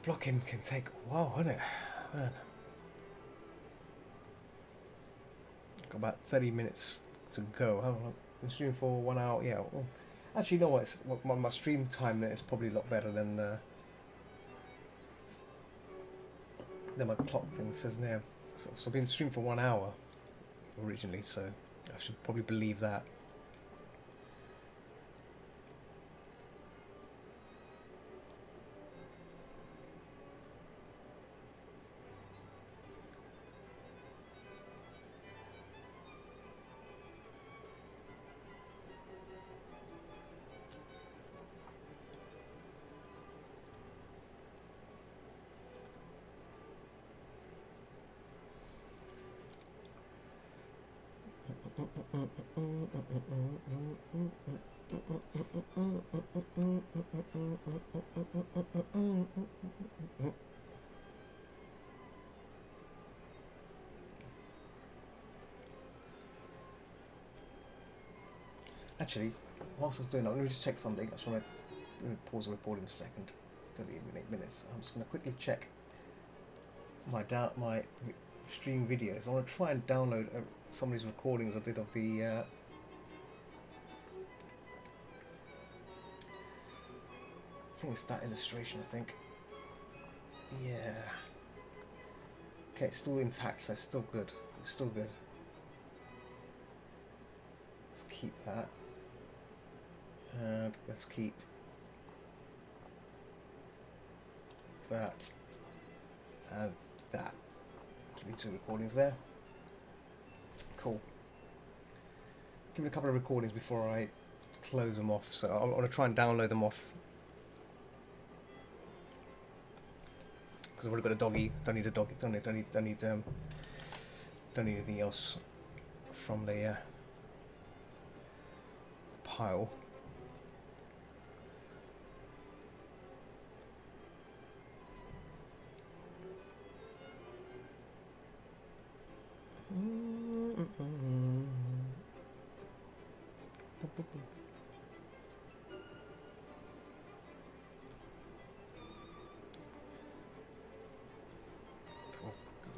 Blocking can take a while, doesn't it? Man. Got about 30 minutes to go. I'm streaming for 1 hour. Yeah. Well, actually, you know what? My stream time is probably a lot better than my clock thing says now. So I've been streaming for 1 hour originally, so I should probably believe that. Actually, whilst I was doing that, let me just check something. I just want to pause the recording for a second. 38 minutes. I'm just going to quickly check my stream videos. I want to try and download some of these recordings I did of the I think it's that illustration, I think. Yeah. Okay, it's still intact, so it's still good. It's still good. Let's keep that. And let's keep that and that. Keeping 2 recordings there. Cool. Give me a couple of recordings before I close them off. So I want to try and download them off because I've already got a doggy. Don't need a doggy. Don't need anything else from the pile.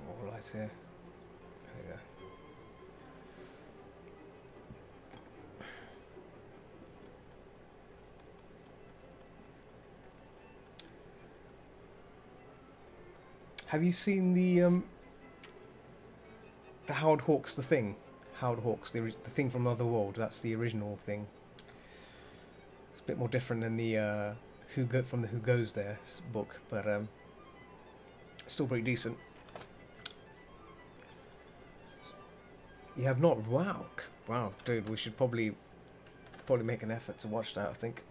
More lights here. There we go. Have you seen the Howard Hawks The Thing? Howard Hawks, the thing from Another World. That's the original thing. It's a bit more different than the Who Goes There book, but still pretty decent. You have not? Wow, wow, dude. We should probably make an effort to watch that. I think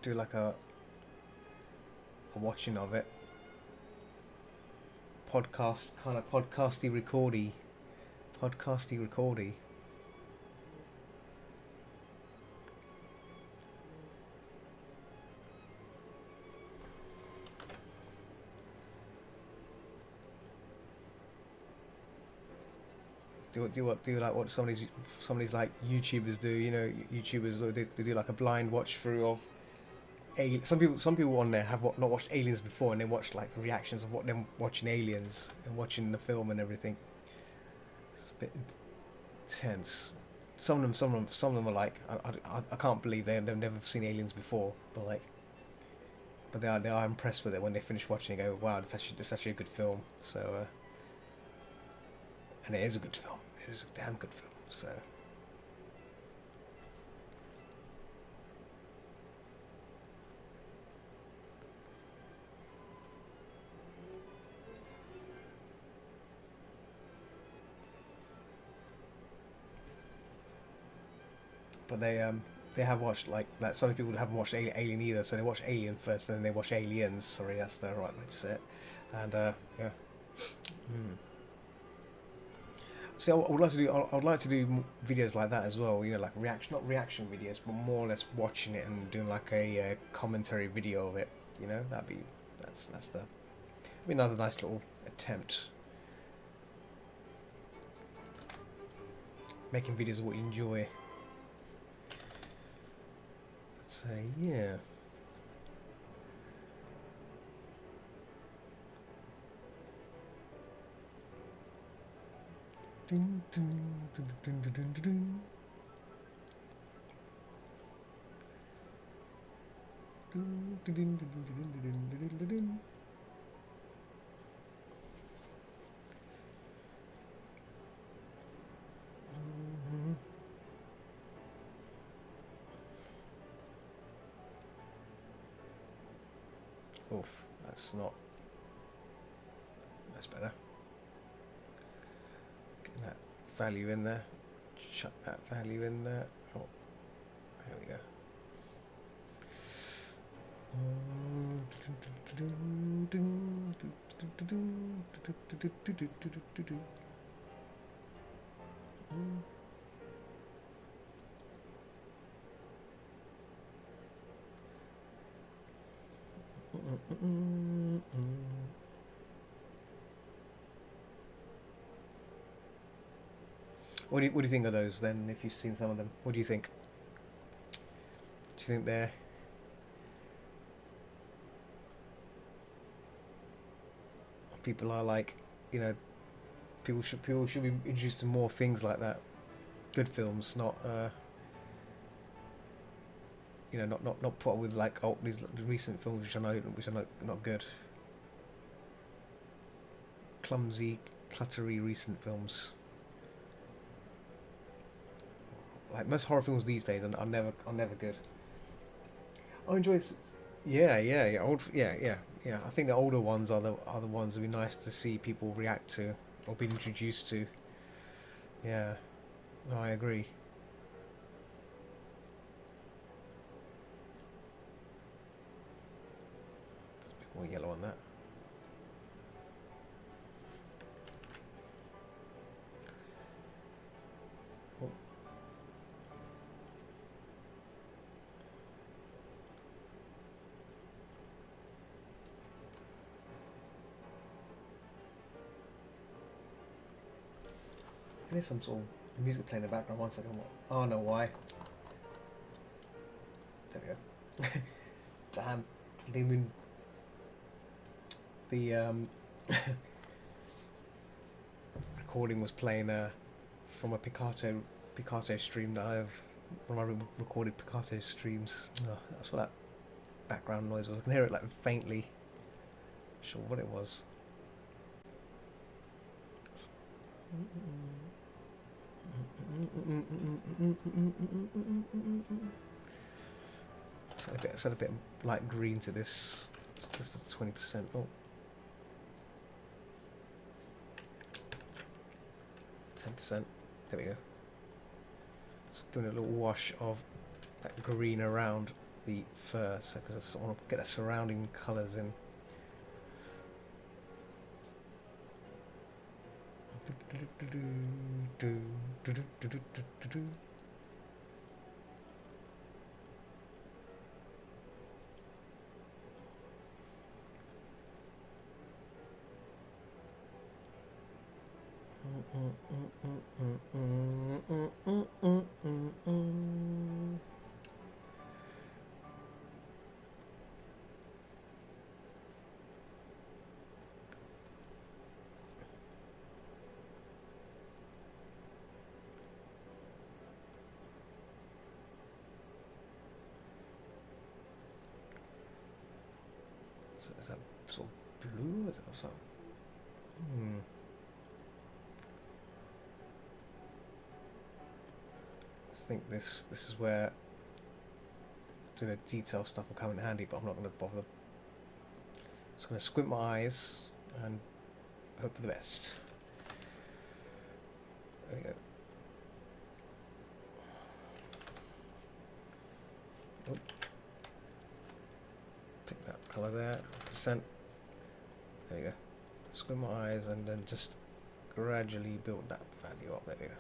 do like a watching of it. Podcast, kind of podcasty recordy. Do you like what some of these like YouTubers do? You know, YouTubers they do like a blind watch through of. Some people on there have not watched Aliens before, and they watch like reactions of what them watching Aliens and watching the film and everything. It's a bit intense. Some of them are like, I can't believe they've never seen Aliens before, but they are impressed with it when they finish watching. And go, wow, that's actually a good film. So, and it is a good film. It is a damn good film. So. But they have watched like that. Some people haven't watched Alien either, so they watch Alien first, and then they watch Aliens. Sorry, that's the right way to say it. And yeah. See, I would like to do videos like that as well. You know, like not reaction videos, but more or less watching it and doing like a commentary video of it. You know, that'd be another nice little attempt. Making videos of what you enjoy. So yeah. Dun, dun, dun, dun, dun, dun, dun. Dun, dun, dun, dun, dun, dun, dun, dun, dun. Oof, that's better. Get that value in there. Chuck that value in there. Oh, there we go. What do you think of those then? If you've seen some of them, what do you think? Do you think they're people are like, you know, people should be introduced to more things like that, good films, not you know, not put up with like these recent films which are not good, clumsy, cluttery recent films. Like most horror films these days are never good. I enjoy, yeah, I think the older ones are the ones that would be nice to see people react to or be introduced to. Yeah, no, I agree. want yellow on that. Oh. There's some sort of music playing in the background. 1 second. Oh no, why? There we go. Damn, Lemur. The recording was playing from a Picasso stream that one of my recorded Picasso streams. Oh, that's what that background noise was. I can hear it like faintly. Not sure what it was. Let's add a bit of light green to this. Just 20%. Oh. 10%. There we go. Just giving it a little wash of that green around the fur, because I want to get the surrounding colours in. So is that sort of blue? Is that sort of... I think this is where doing the detail stuff will come in handy, but I'm not going to bother. Just going to squint my eyes and hope for the best. There we go. Oh. Pick that colour there, percent. There we go. Squint my eyes and then just gradually build that value up. There we go.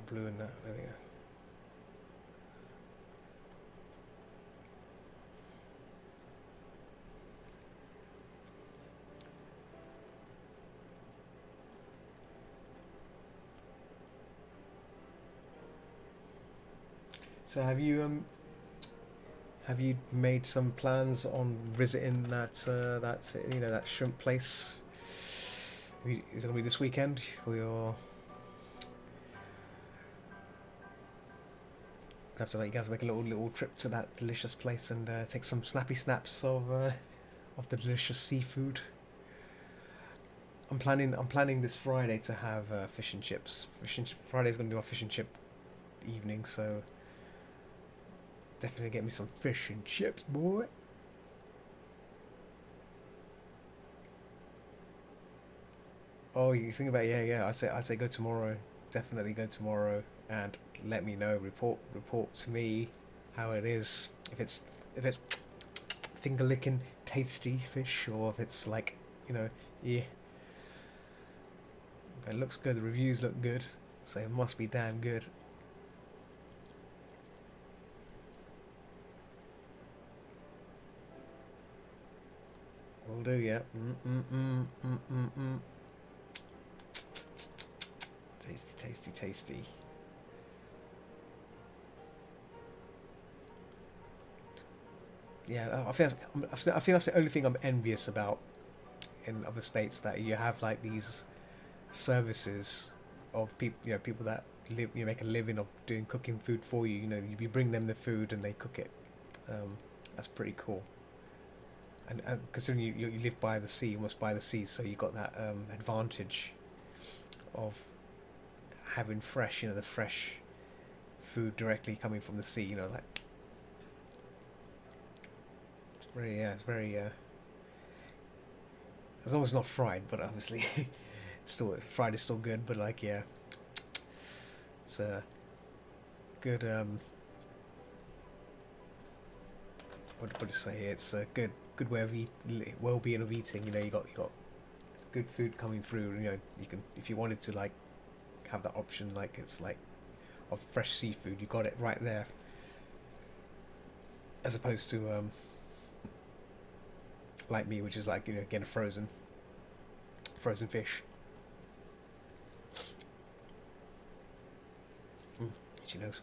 Blue in that, there we go. So have you made some plans on visiting that that shrimp place? Is it gonna be this weekend? Or you have to make a little trip to that delicious place and take some snappy snaps of the delicious seafood. I'm planning this Friday to have fish and chips. Friday's going to be my fish and chip evening, so definitely get me some fish and chips, boy. Oh, you think about it? Yeah. I'd say go tomorrow. Definitely go tomorrow and let me know. Report to me how it is. If it's finger licking tasty fish, or if it's like, yeah. But it looks good. The reviews look good, so it must be damn good. Will do, yeah. Tasty. Yeah, I think that's the only thing I'm envious about in other states, that you have like these services of people that make a living of doing cooking food for you. You bring them the food and they cook it. That's pretty cool. And considering you live by the sea, almost by the sea, so you got that advantage of having fresh, the fresh food directly coming from the sea. Like it's very as long as it's not fried, but obviously it's still fried is still good. But like, yeah, it's a good what to say? It's a good way of well-being of eating. You know, you got good food coming through. You know, you can, if you wanted to like have that option, like it's like of fresh seafood, you got it right there, as opposed to like me, which is like, you know, again, frozen fish. She knows.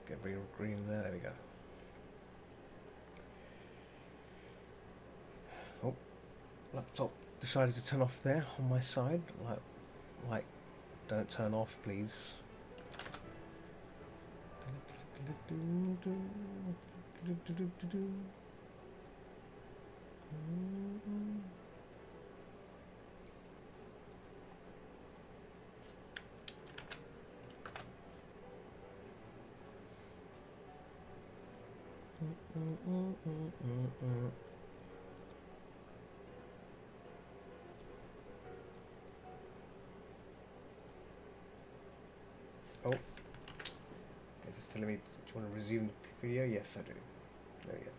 Get green there. There we go. Oh, laptop decided to turn off there on my side. Like, don't turn off, please. Oh, guess it's telling me, do you want to resume the video? Yes, I do. There we go.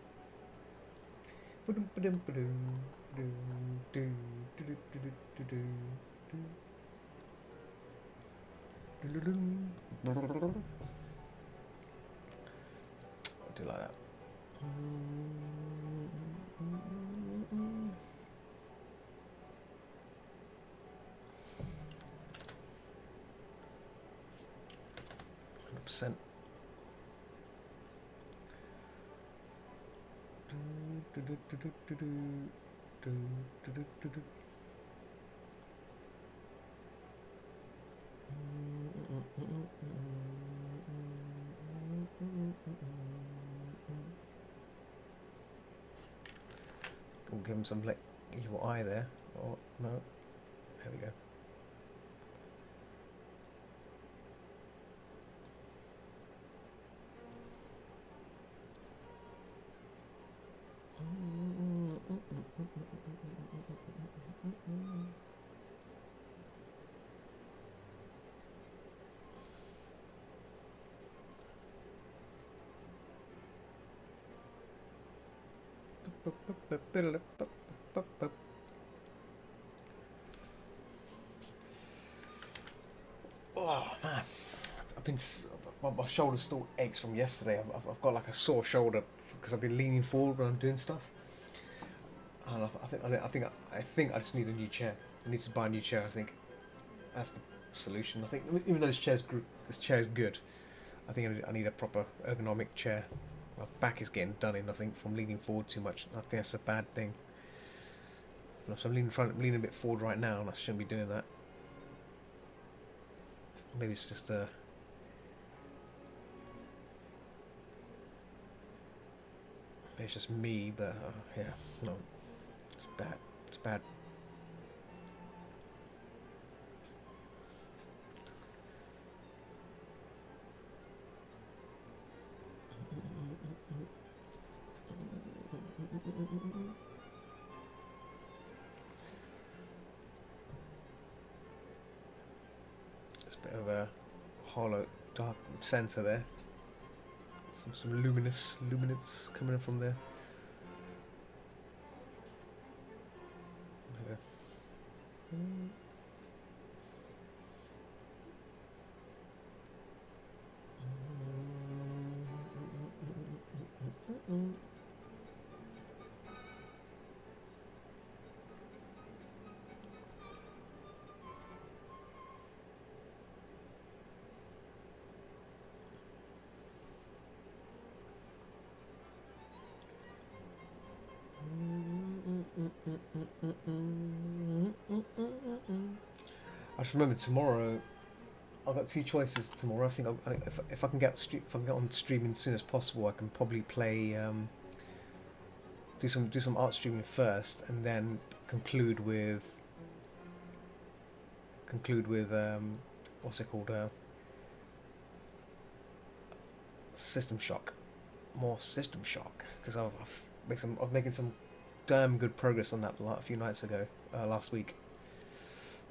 I'll do like that. %. We'll give him some like evil eye there. Oh no, there we go. Oh man, my shoulder still aches from yesterday. I've got like a sore shoulder because I've been leaning forward when I'm doing stuff. And I think I just need a new chair. I need to buy a new chair. I think that's the solution. I think even though this chair is good, I think I need a proper ergonomic chair. My back is getting done in, I think, from leaning forward too much. I think that's a bad thing. So I'm leaning a bit forward right now, and I shouldn't be doing that. Maybe it's just maybe it's just me, but yeah, no, it's bad. It's bad. It's a bit of a hollow, dark centre there. Some luminance coming in from there. I just remember tomorrow. I've got two choices tomorrow. I think if I can if I can get on streaming as soon as possible, I can probably play do some art streaming first, and then conclude with what's it called, System Shock, more System Shock, because I've making some damn good progress on that a few nights ago, last week.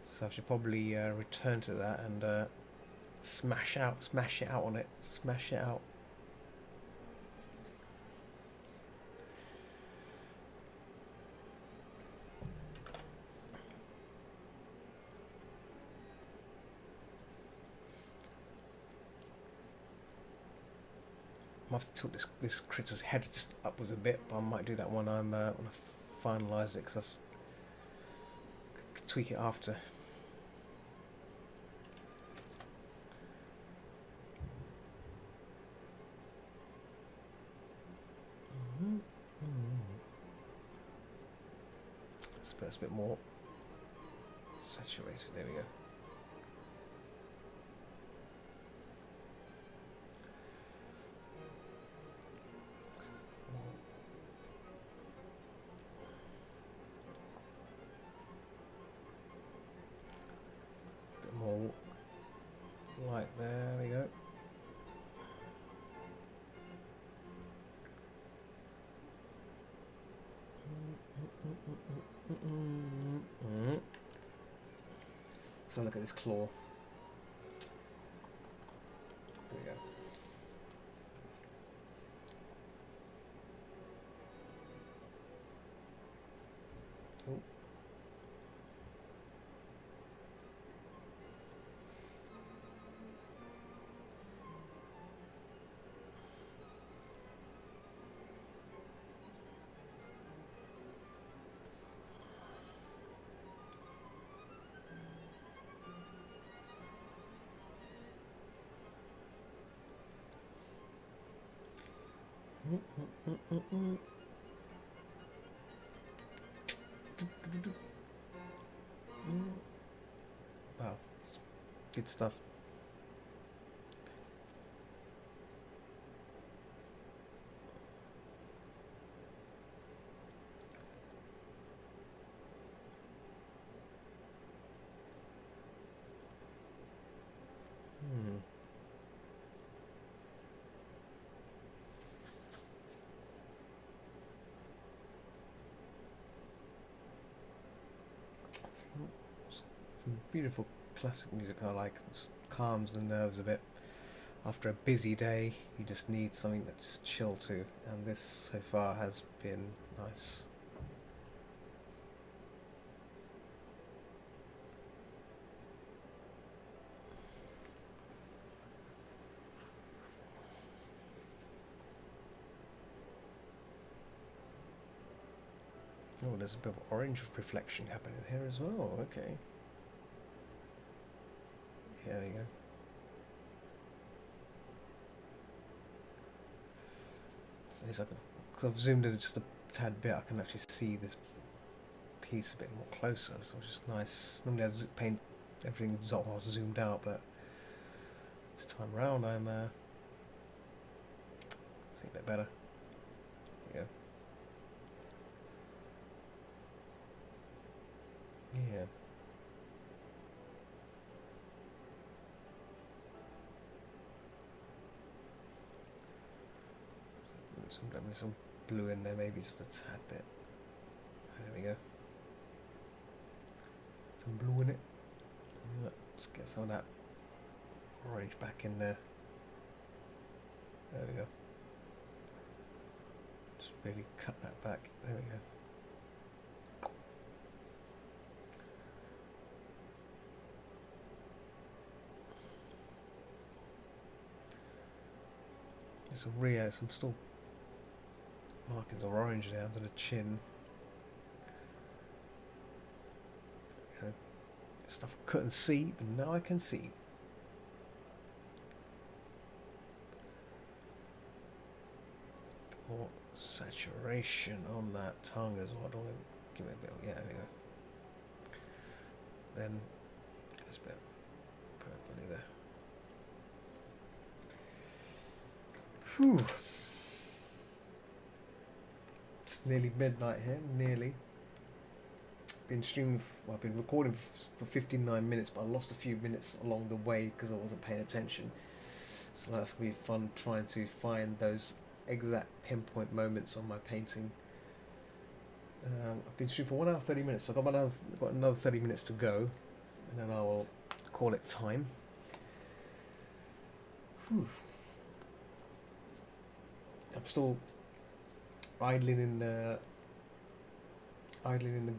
So I should probably return to that and smash it out on it, smash it out. I might have to tilt this critter's head just upwards a bit, but I might do that when when I finalise it, because I could tweak it after. That's a bit more saturated. There we go. A bit more light there. There we go. So look at this claw. There we go. Oh. Wow, good stuff. Some beautiful classic music I like. It calms the nerves a bit. After a busy day, you just need something that just chill to, and this so far has been nice. Oh, there's a bit of orange reflection happening here as well. Okay. Yeah, there you go. So at least I can, because I've zoomed in just a tad bit, I can actually see this piece a bit more closer, so it's just nice. Normally I paint everything while zoomed out, but this time round I'm see a bit better. There you go. Yeah. Some blue in there, maybe just a tad bit. There we go. Some blue in it. Let's get some of that orange back in there. There we go. Just really cut that back. There we go. some some still markings of orange there under the chin. You know, stuff I couldn't see, but now I can see. More saturation on that tongue as well. I don't want to give it a bit. Yeah, there you go. Then it's a bit purpley there. Whew. It's nearly midnight here. Nearly. Been streaming. Well, I've been recording for 59 minutes, but I lost a few minutes along the way because I wasn't paying attention. So that's gonna be fun trying to find those exact pinpoint moments on my painting. I've been streaming for 1 hour 30 minutes, so I've got another 30 minutes to go, and then I will call it time. Whew. I'm still idling in the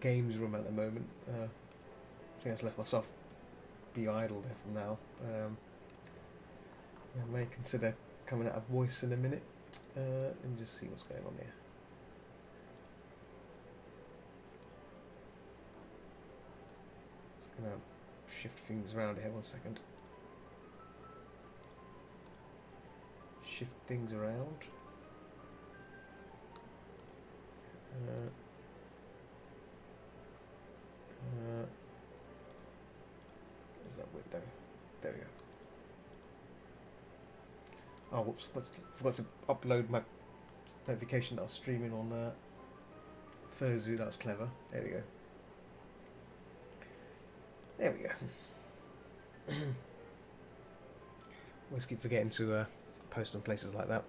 games room at the moment. I think I just left myself be idle there for now. I may consider coming out of voice in a minute. Let me just see what's going on here. Just gonna shift things around here 1 second. Shift things around. Where's that window? There we go. Oh, whoops! Forgot to upload my notification that I was streaming on Furzu. That was clever. There we go. There we go. Always keep forgetting to post on places like that,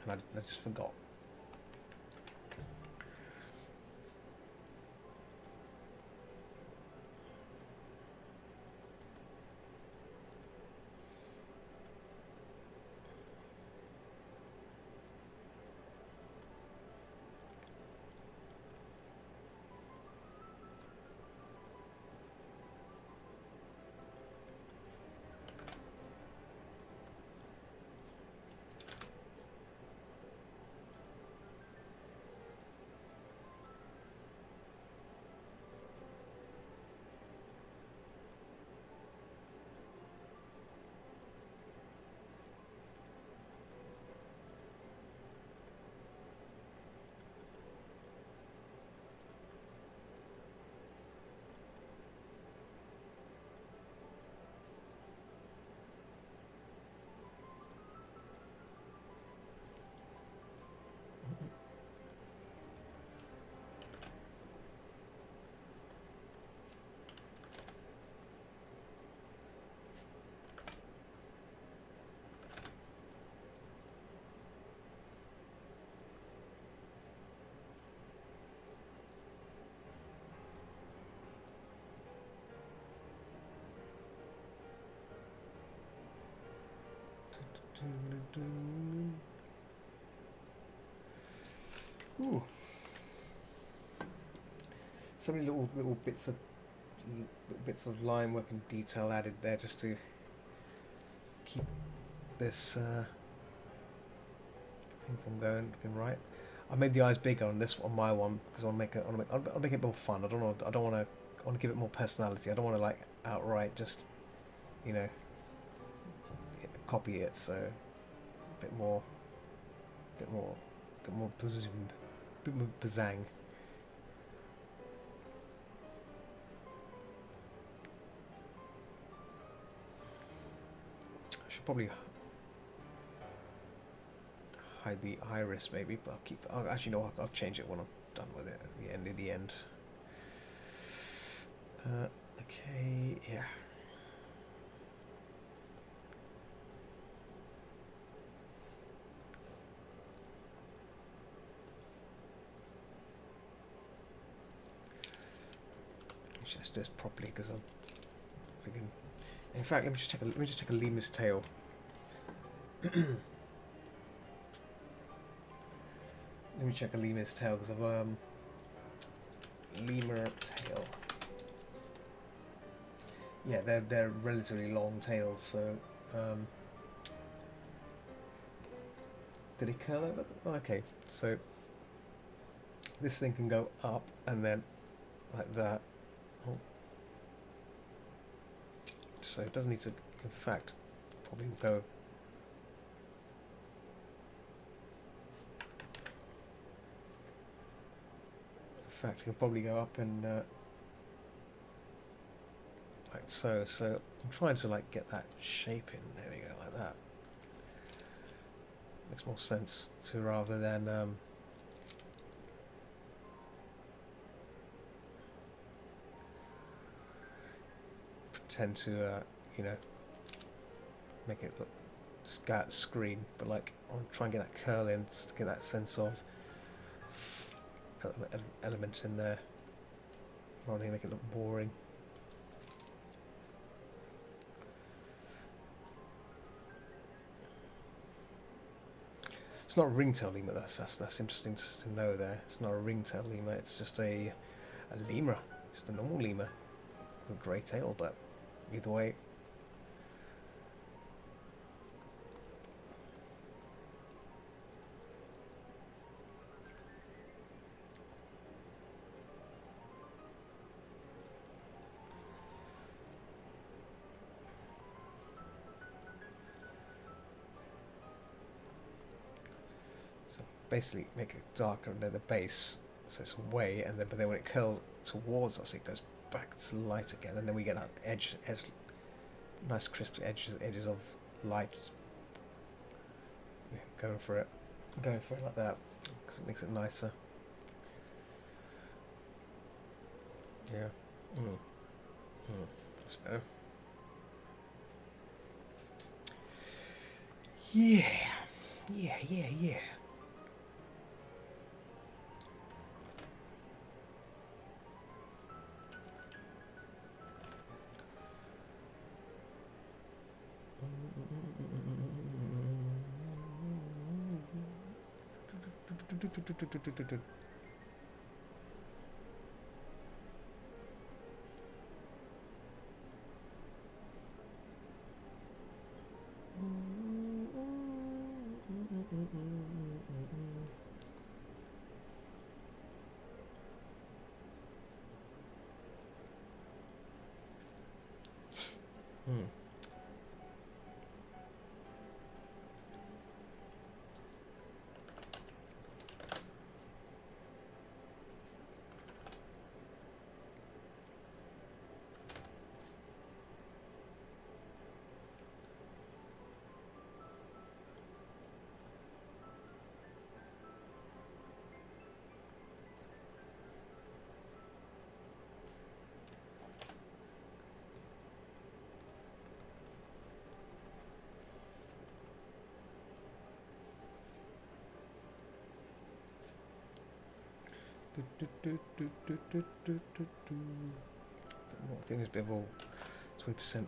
and I just forgot. Ooh. So many little bits of line work and detail added there just to keep this thing from going right. I made the eyes bigger on this on my one because I'll make it more fun. I want to give it more personality. I don't want to like outright just, you know, copy it. So a bit more pizzazz. I should probably hide the iris maybe, but I'll actually no, I'll change it when I'm done with it at the end. Okay, yeah. Just do this properly because I'm thinking. In fact, let me just check a lemur's tail. Let me check a lemur's tail because I've lemur tail. Yeah, they're relatively long tails, so Did he curl over? Oh, okay, so this thing can go up and then like that. Oh. So it doesn't need to, in fact, probably go. In fact, it can probably go up and like so. So I'm trying to like get that shape in. There we go, like that. Makes more sense to rather than pretend to you know, make it look scat screen, but like I want to try and get that curl in just to get that sense of element in there rather than make it look boring. It's not a ringtail lemur. That's interesting to know. There, it's not a ringtail lemur. It's just a lemur. It's a normal lemur with a grey tail. But either way, so basically make it darker near the base, so it's away, and then but then when it curls towards us, it goes back to light again, and then we get that edge, nice crisp edges of light. Yeah, going for it like that because it makes it nicer. Yeah. That's better. Yeah. I think there's a bit of all 20%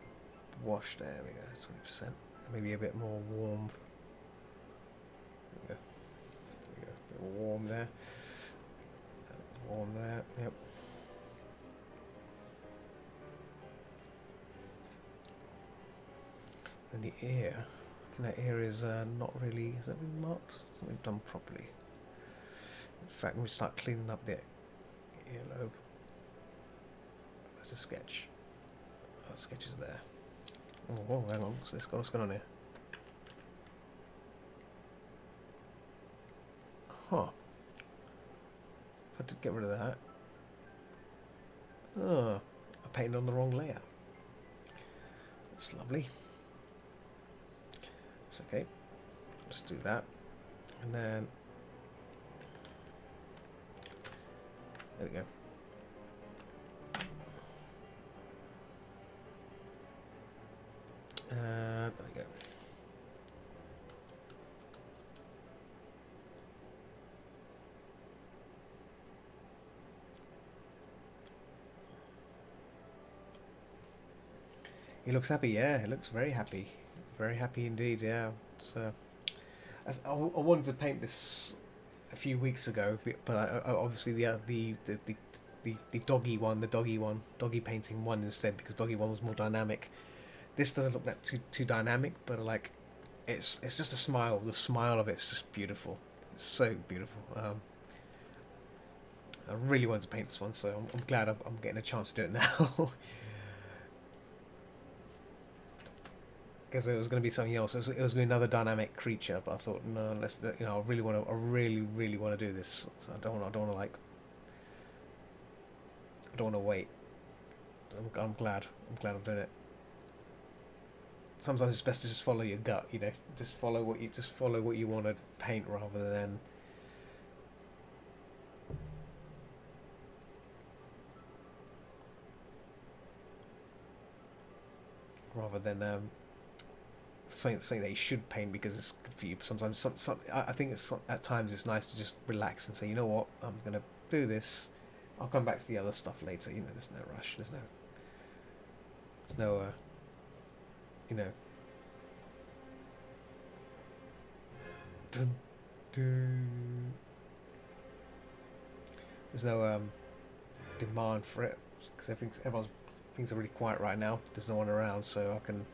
wash. There we go, 20%. Maybe a bit more warm. There we go. A bit more warm there. Warm there. Yep. And the ear. I think that ear is not really. Has that been marked? It's not been done properly. In fact, when we start cleaning up the earlobe. Where's the sketch? Oh, the sketch is there. Oh, hang on. What's this? What's going on here? Huh. If I did get rid of that. Oh, I painted on the wrong layer. That's lovely. It's okay. Let's do that. And then there we go. There we go. He looks happy, yeah. He looks very happy indeed. Yeah. So, I wanted to paint this a few weeks ago, but obviously the doggy painting one instead, because doggy one was more dynamic. This doesn't look that too dynamic, but like it's just a smile. The smile of it's just beautiful. It's so beautiful. I really wanted to paint this one, so I'm glad I'm getting a chance to do it now. Because it was going to be something else. It was going to be another dynamic creature, but I thought, no, let's. I really want to. I really want to do this. So I don't want to like. I don't want to wait. I'm glad. I'm glad I'm doing it. Sometimes it's best to just follow your gut. Just follow what you want to paint rather than. Something that you should paint because it's good for you. Sometimes, I think at times it's nice to just relax and say, you know what, I'm gonna do this. I'll come back to the other stuff later. There's no rush. There's no, dun, dun. There's no demand for it because things are really quiet right now. There's no one around, so I can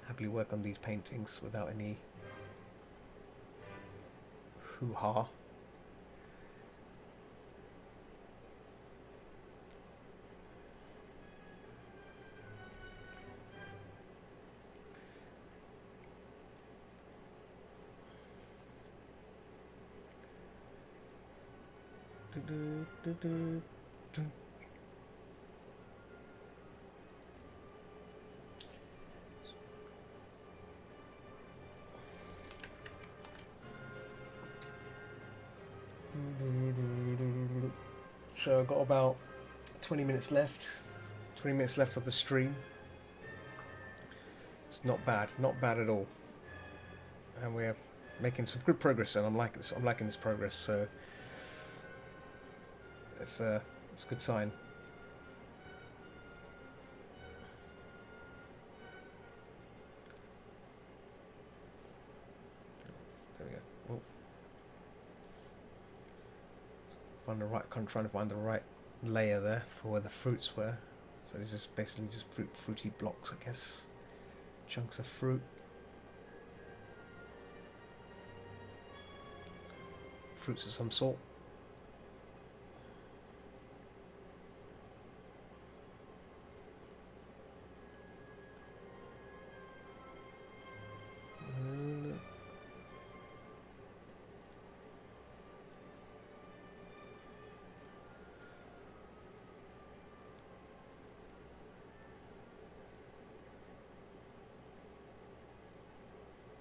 happily work on these paintings without any hoo-ha. So I've got about 20 minutes left. 20 minutes left of the stream. It's not bad at all. And we're making some good progress, and I'm liking this progress. So it's a good sign. There we go. Trying to find the right layer there for where the fruits were. So it's just basically just fruity blocks, I guess. Chunks of fruit. Fruits of some sort.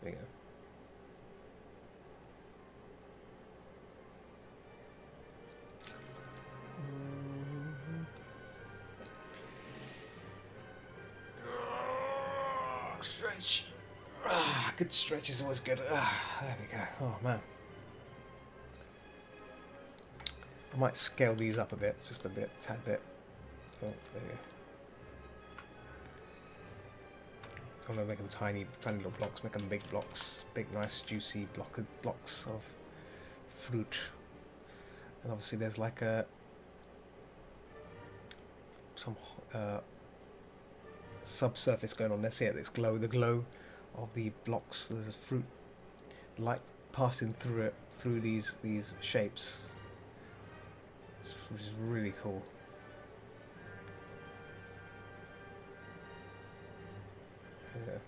There you go. Stretch. Good stretch is always good. There we go. Oh man. I might scale these up a bit, just a bit, tad bit. Oh, there you go. I'm gonna make them tiny little blocks. Make them big blocks, big, nice, juicy blocks of fruit. And obviously, there's like some subsurface going on. Let's see it. It's the glow of the blocks. There's a fruit light passing through it, through these shapes, which is really cool. Yeah.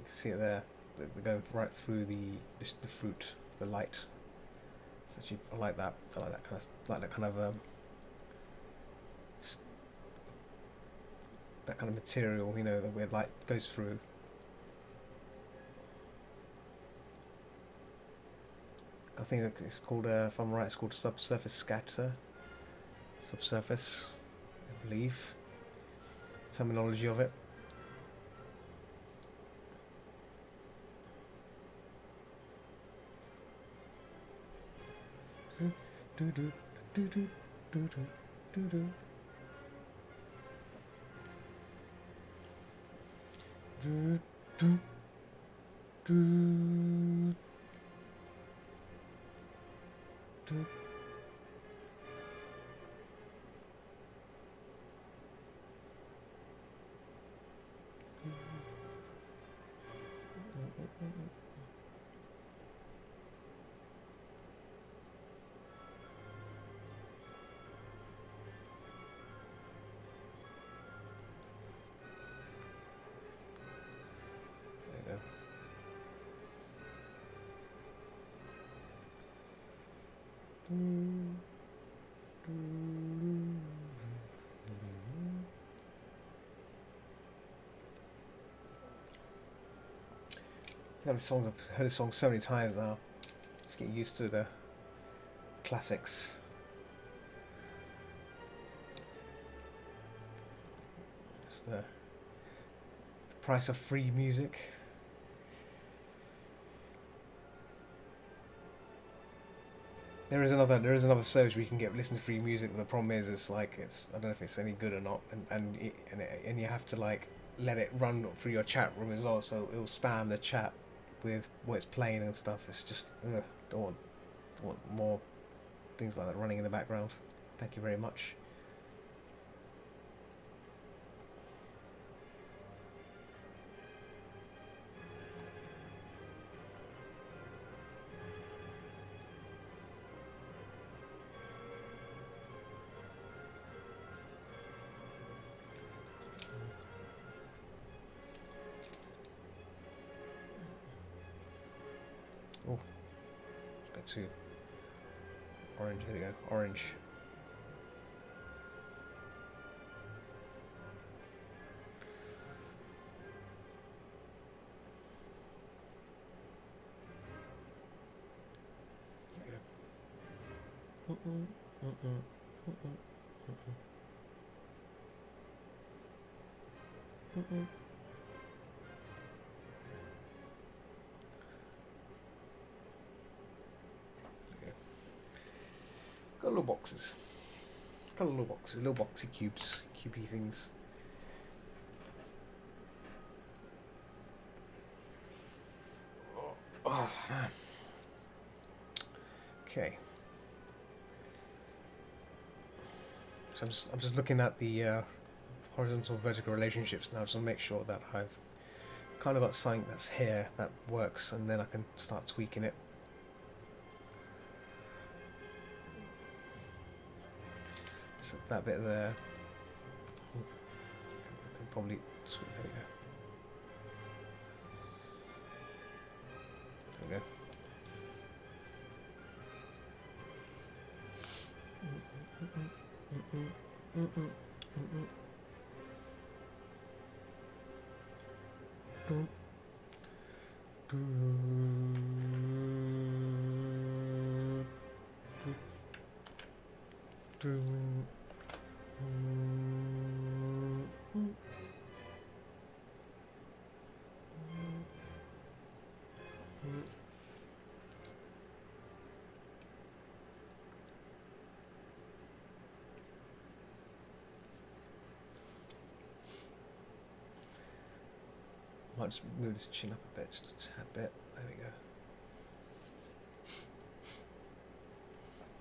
See it there. They're going right through the fruit, the light. So actually, I like that. I like that kind of that kind of material. Where light goes through. I think it's called, if I'm right, it's called subsurface scatter. Subsurface, I believe. Terminology of it. I've heard the song so many times now. Just getting used to the classics. It's the price of free music. There is another service where you can listen to free music. But the problem is, it's like I don't know if it's any good or not, and you have to like let it run through your chat room as well. So it will spam the chat with what it's playing and stuff. It's just don't want more things like that running in the background. Thank you very much. Oh, it's a bit too orange. Here we go. Orange. Got little boxes. Got little boxes, little boxy cubes, cubey things. Oh man. Okay. So I'm just looking at the horizontal vertical relationships now, just to make sure that I've kind of got something that's here that works, and then I can start tweaking it. So that bit there, I can probably tweak. There we go. There we go. Might just move this chin up a bit, just a tad bit. There we go.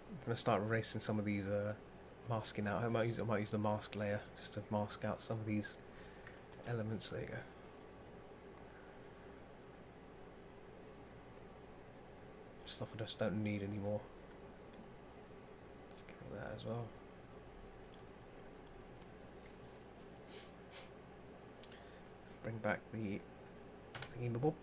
I'm going to start erasing some of these masking out. I might use the mask layer just to mask out some of these elements. There you go. Stuff I just don't need anymore. Let's get rid of that as well. Bring back the thingy-bob.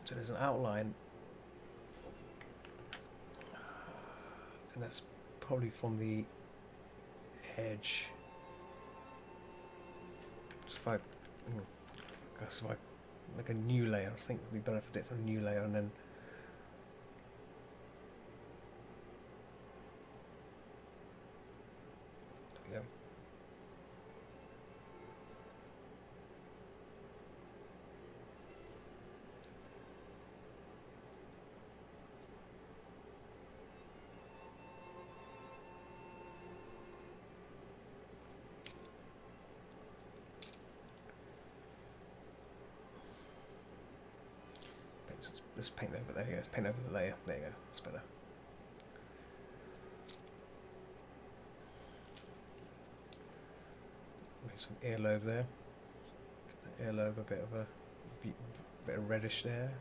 So there's an outline. I think that's probably from the edge. So if I guess if I make a new layer, I think it would be better for a new layer, and then there we go. Just paint over there. Yeah, paint over the layer. There you go. It's better. Make some earlobe there. Earlobe, a bit of reddish there.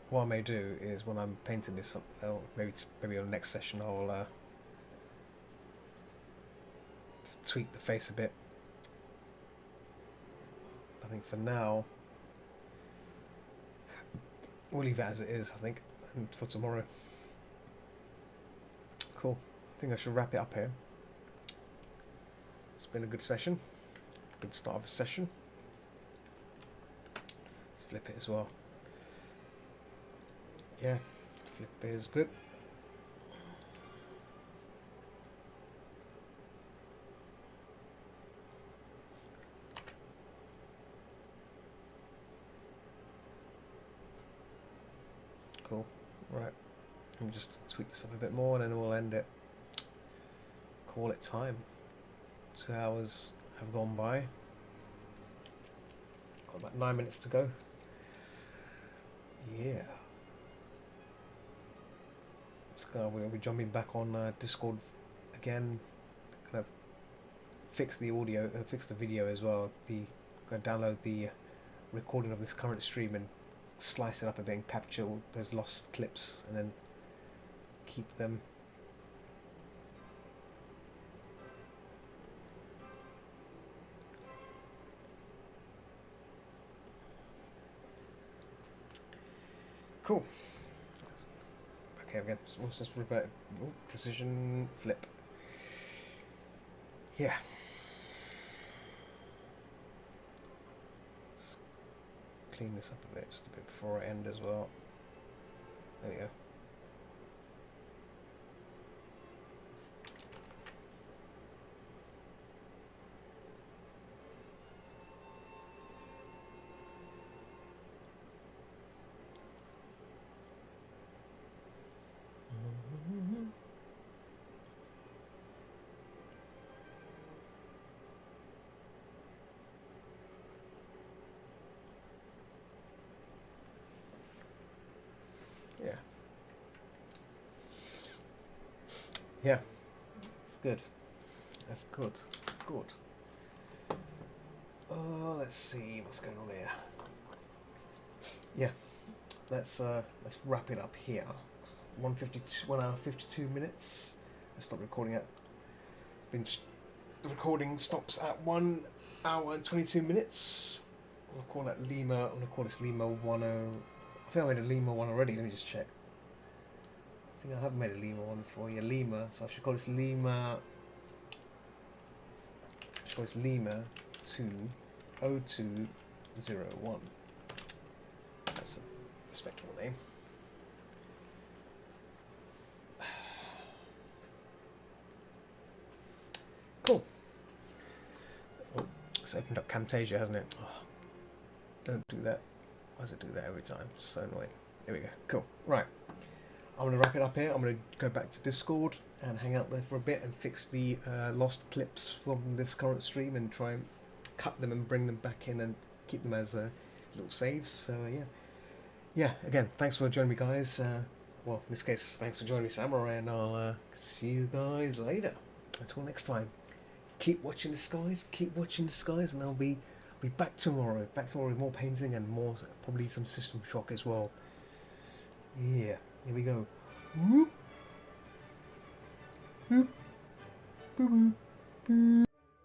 What I may do is when I'm painting this up, maybe on the next session, I'll tweak the face a bit. I think for now we'll leave it as it is, I think, and for tomorrow. Cool. I think I should wrap it up here. It's been a good session. Good start of a session. Let's flip it as well. Yeah, flip is good. Cool. Right. Let me just tweak this up a bit more and then we'll end it. Call it time. 2 hours have gone by. Got about 9 minutes to go. Yeah. We'll be jumping back on Discord again. Kind of fix the audio, fix the video as well. Gonna download the recording of this current stream and slice it up a bit and capture all those lost clips and then keep them. Cool. Okay, again, so let's just revert. Oh, precision flip. Yeah. Let's clean this up a bit, just a bit before I end as well. There we go. Yeah. Yeah. It's good. That's good. It's good. Oh, let's see what's going on here. Yeah. Let's wrap it up here. 1 hour 52 minutes. I stopped recording at. The recording stops at 1 hour and 22 minutes. I'll call that Lemur. I'm gonna call this Lemur 10. I think I made a Lemur one already. Let me just check. I think I have made a Lemur one before. Yeah, Lemur. So I should call this Lemur. I should call this Lemur 20201. That's a respectable name. Cool. Oh, it's opened up Camtasia, hasn't it? Oh, don't do that. Why does it do that every time? It's so annoying. There we go. Cool. Right. I'm going to wrap it up here. I'm going to go back to Discord and hang out there for a bit and fix the lost clips from this current stream and try and cut them and bring them back in and keep them as little saves. So, yeah. Yeah, again, thanks for joining me, guys. Well, in this case, thanks for joining me, Samurai, and I'll see you guys later. Until next time. Keep watching the skies, and I'll be back tomorrow. With more painting and more, probably some System Shock as well. Yeah, here we go. Whoop. Whoop. Boo boo. Boo.